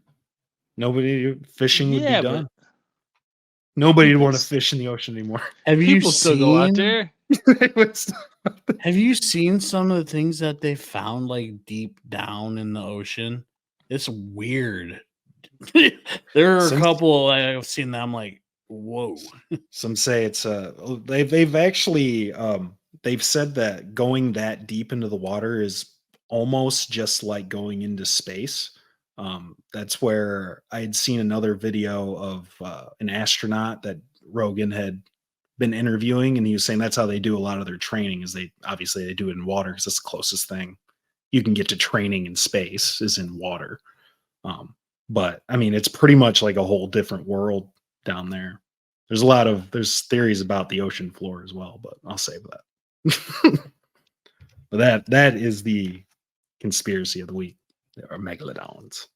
Nobody fishing would be done. Nobody would want to People's- fish in the ocean anymore. Have you People still go out seen? there. It was- Have you seen some of the things that they found like deep down in the ocean? It's weird. There are a Some- couple I've seen that I'm like, whoa. Some say it's they've actually they've said that going that deep into the water is almost just like going into space. That's where I had seen another video of an astronaut that Rogan had been interviewing, and he was saying that's how they do a lot of their training. Is they do it in water because that's the closest thing you can get to training in space is in water. But I mean, it's pretty much like a whole different world down there. There's theories about the ocean floor as well, but I'll save that. But that is the conspiracy of the week. There are megalodons.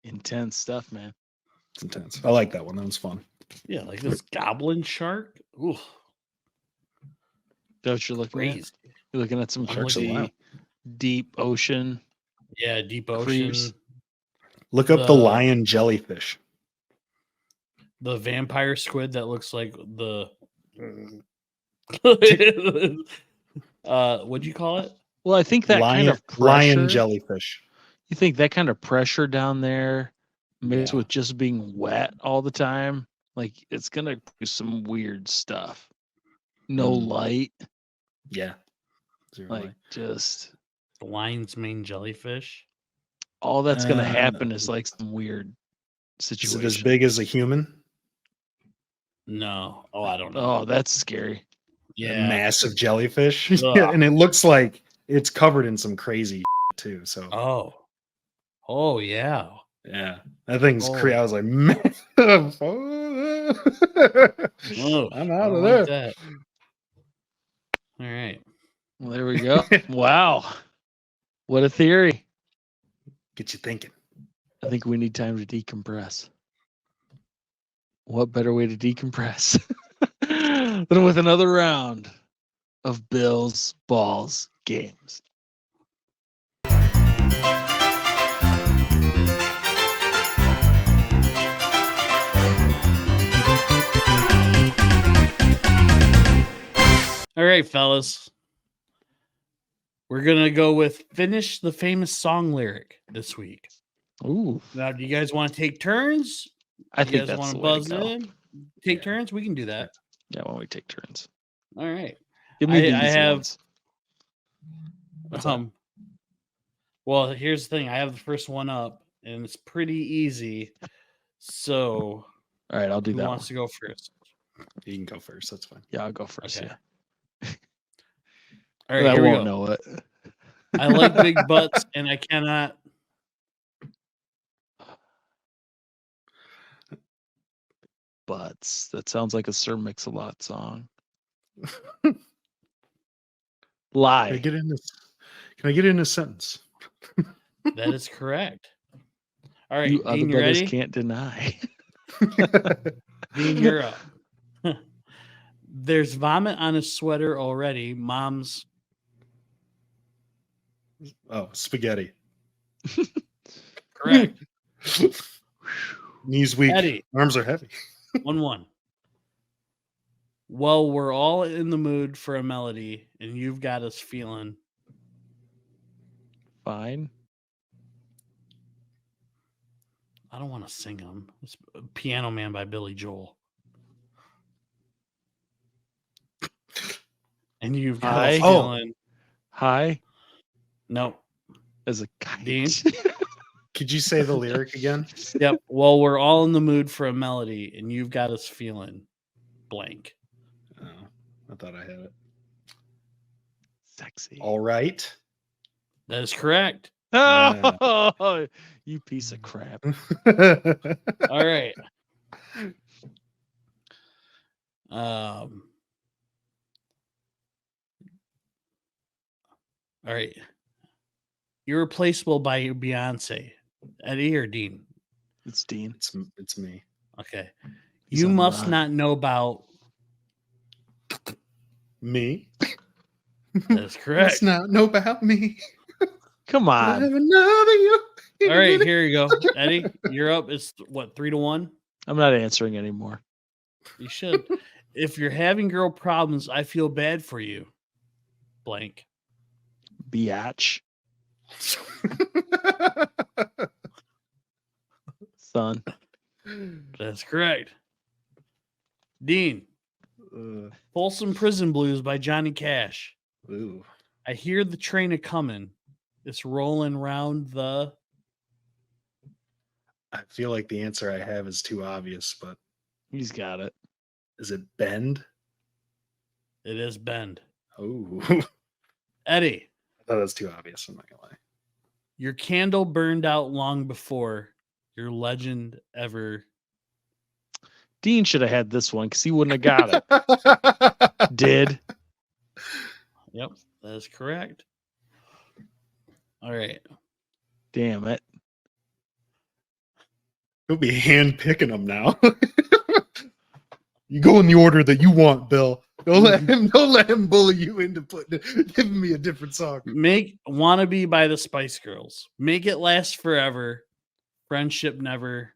Intense stuff, man. It's intense. I like that one. That was fun. Yeah, like this goblin shark. Ooh, Is that what you're looking at? crazy. You're looking at some Sharks are crazy wild. deep ocean. Yeah, deep ocean. Creeps. Look up the lion jellyfish. The vampire squid that looks like the what'd you call it? Well, I think that kind of lion pressure- jellyfish. You think that kind of pressure down there mixed Yeah. with just being wet all the time, like it's gonna do some weird stuff. No Mm. light, Yeah. Zero like light. just The lion's mane jellyfish. all that's gonna happen is Uh, like some weird Is situation. it as big as a human? No. Oh, I don't know. Oh, that's scary. A Yeah. massive jellyfish. Ugh. Yeah, and it looks like it's covered in some crazy too. So Oh. Oh yeah. yeah, that thing's Oh. crazy. I was like, man, Oh, I'm I out don't of like there. that. All right. Well, there we go. Wow, what a theory. Get you thinking. I think we need time to decompress. What better way to decompress than with another round of Bills, Balls, Games? All right, fellas. We're gonna go with finish the famous song lyric this week. Ooh, Now, do you guys want to take turns? I You think guys that's want the to way to buzz go. in? Take Yeah. turns? We can do that. Yeah, why don't we take turns? All right. Give me the I easy have- ones. What's up? Well, here's the thing. I have the first one up, and it's pretty easy. So, All right, I'll do who that. wants One. to go first? You can go first. That's fine. Yeah, I'll go first. Okay. Yeah, All right, I here we won't go. know it. I like big butts, and I cannot. Butts. That sounds like a Sir Mix-a-Lot song. Can I Lie. get in this? Can I get in a sentence? That is correct. All right, You other Dean, you brothers ready? can't deny. Dean, you're up. There's vomit on his sweater already. Mom's Oh, spaghetti. correct. Knees weak. Eddie, Arms are heavy. 1-1. Well, we're all in the mood for a melody, and you've got us feeling. Fine. I don't want to sing them. It's Piano Man by Billy Joel. And you've got us Hi. Oh. feeling. High No. as a kite. Dean? Could you say the lyric again? Yep. Well, we're all in the mood for a melody, and you've got us feeling blank. Oh, I thought I had it. Sexy. All right. That is correct. Oh, you piece of crap. All right. All right. Irreplaceable by Beyonce. Eddie or Dean? It's Dean. it's me. Okay. He's You on the must run. not know about. Me? That is correct. It's not know about me. Come I have on. another you. All right, here you go. Eddie, you're up. It's what, 3-1? I'm not answering anymore. You should. If you're having girl problems, I feel bad for you. Blank. Biatch, son. That's correct. Dean, Folsom Prison Blues by Johnny Cash. Ooh. I hear the train a coming. It's rolling round the. I feel like the answer I have is too obvious, but He's got it. is it Bend? It is Bend. Oh, I Eddie, thought that was too obvious. I'm not gonna lie. your candle burned out long before your legend ever. Dean should have had this one because he wouldn't have got it. Did. Yep, that is correct. All right. Damn it. He'll be hand picking them now. You go in the order that you want, Bill. Don't let him bully you into giving me a different song. Make Wannabe by the Spice Girls. Make It Last Forever. Friendship Never.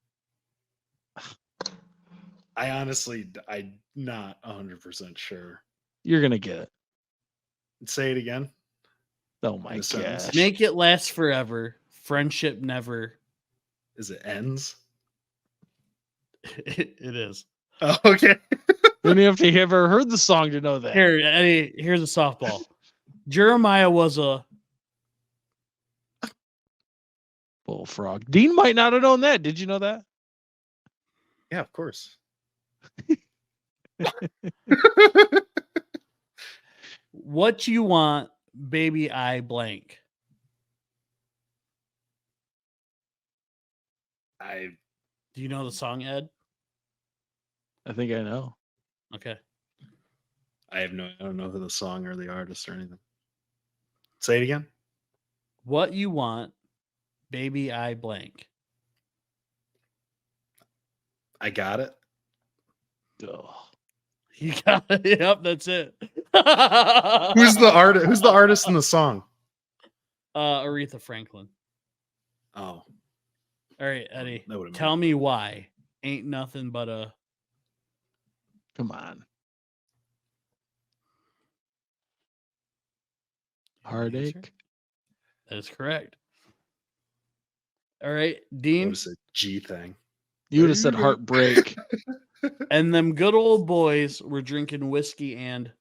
I'm not 100% sure. You're going to get it. Say it again. Oh my The sentence. gosh. Make It Last Forever. Friendship Never. Is it Ends? It is. Oh, okay. You don't have to have ever heard the song to know that. Here, Eddie, here's a softball. Jeremiah was a. Bullfrog. Dean might not have known that. Did you know that? Yeah, of course. What you want, baby, I blank. I Do you know the song, Ed? I think I know. Okay. I don't know who the song or the artist or anything. Say it again. What you want, baby, I blank. I got it. Ugh. You got it. Yep, that's it. Who's the artist? Who's the artist in the song? Aretha Franklin. Oh, All right, Eddie. that would have Tell me why. Ain't nothing but a. Come on. Heartache. That is correct. All right, Dean. What is it? G thing. You would have said heartbreak. And them good old boys were drinking whiskey and.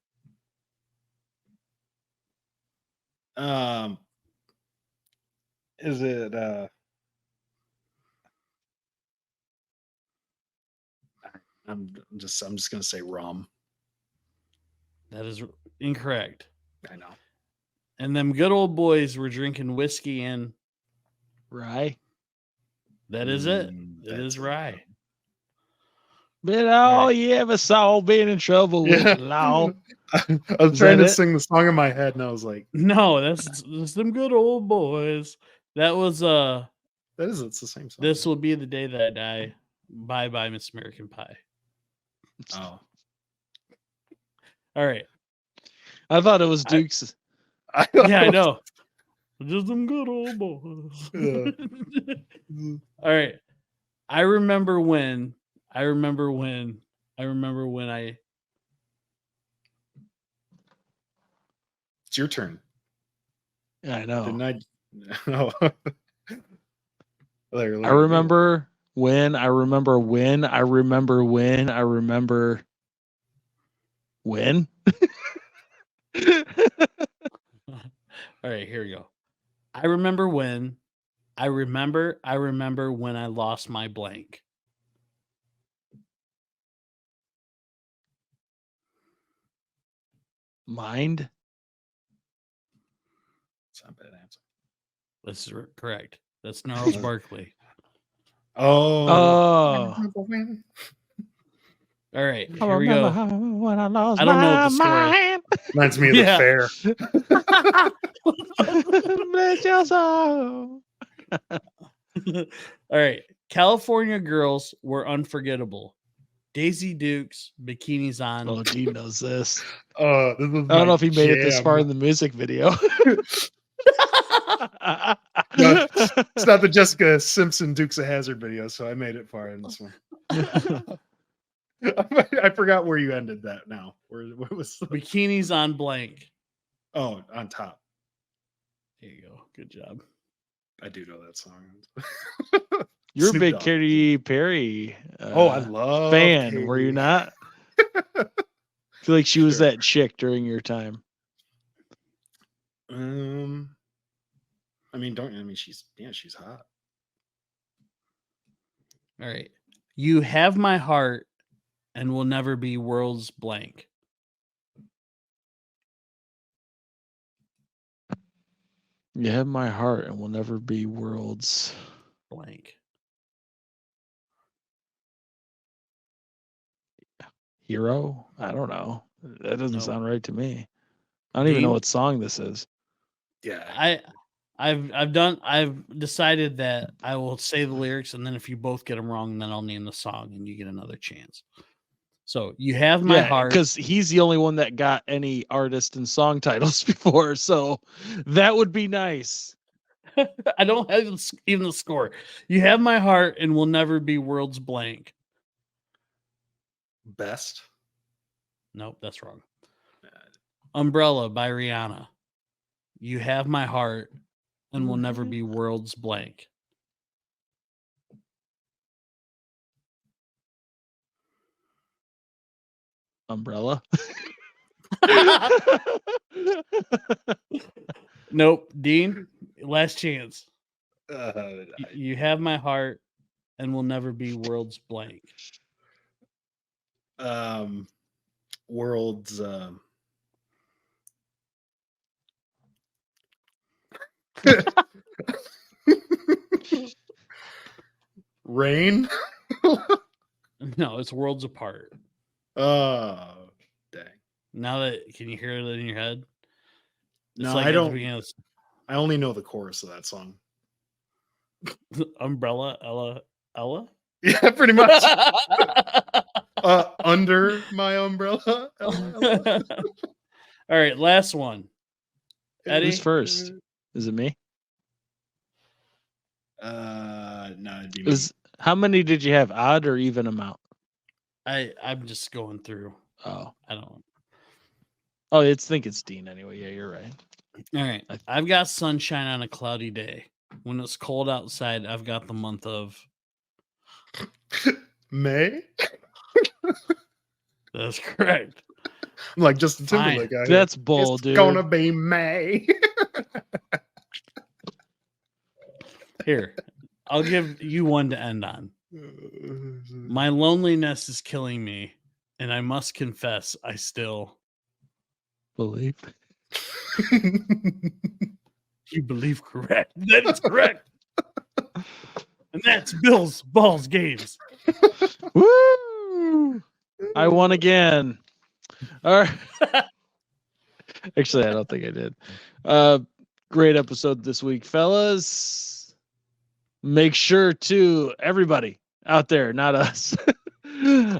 Is it I'm just gonna say rum. That is incorrect. I know. And them good old boys were drinking whiskey and. Rye. That is it. It That's is rye. But all Right. you ever saw being in trouble with Yeah. the law. I was Is trying that to it? sing the song in my head, and I was like, No, that's them good old boys. That was it's the same song. This Will Be the Day That I Die. Bye bye, Miss American Pie. Oh. All right. I thought it was Duke's. Yeah, I know. Just them good old boys. Yeah. All right. I remember when I It's your turn. I know. Didn't I? No. I remember when. All right, here we go. I remember when I lost my blank. Mind. It's not a bad answer. This is correct. That's Gnarls Barkley. Oh. Oh. All right, here we go. When I lost I don't know my what the score is. mind. Reminds me of Yeah. the fair. Bless your soul. All right. California girls were unforgettable. Daisy Dukes, bikinis on. Oh, Dean knows this. Oh, this is I don't know if he made it this far in the music video. It's not the Jessica Simpson Dukes of Hazzard video, so I made it far in this one. I forgot where you ended that now. Where was the... Bikinis on blank. Oh, on top. There you go. Good job. I do know that song. You're a Snoop big Dogg. Katy Perry I love fan, were you Katy. not? I feel like she was Sure. that chick during your time. I mean, she's hot. All right. You have my heart and will never be world's blank. You have my heart and will never be world's Blank. hero. I don't know. That doesn't Nope. sound right to me. I don't even know Dean? what song this is. Yeah. I've decided that I will say the lyrics, and then if you both get them wrong, then I'll name the song and you get another chance. So you have my heart. because he's the only one that got any artist and song titles before, so that would be nice. I don't have even the score. You have my heart and will never be world's blank. Best. Nope, that's wrong. Umbrella by Rihanna. You have my heart and will never be world's blank. Umbrella. Nope. Dean, last chance. Uh, You have my heart and will never be world's blank. World's Rain. No, it's worlds apart. Oh, dang. Now that can you hear it in your head? It's No, like I at the don't. beginning of I only know the chorus of that song. Umbrella, Ella. Yeah, pretty much. Under my umbrella. All right, last one. Eddie? Who's first? Is it me? No, it'd be me. How many did you have? Odd or even amount? I'm just going through. Oh, I don't. I think it's Dean anyway. Yeah, you're right. All right, I've got sunshine on a cloudy day. When it's cold outside, I've got the month of May. That's correct. I'm like Justin Fine. Timberlake. Out That's bull, it's dude. gonna be May. Here, I'll give you one to end on. My loneliness is killing me, and I must confess, I still Believe. You believe correct. That is correct. And that's Bill's Balls Games. Woo! I won again. All right. Actually, I don't think I did. Great episode this week, fellas. Make sure to everybody out there, not us,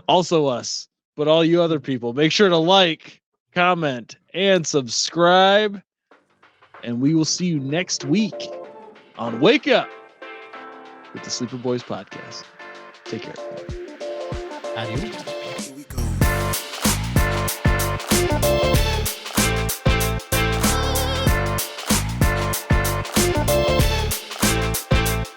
also us, but all you other people, make sure to like, comment, and subscribe. And we will see you next week on Wake Up with the Sleeper Boys podcast. Take care. Adios. Here we go.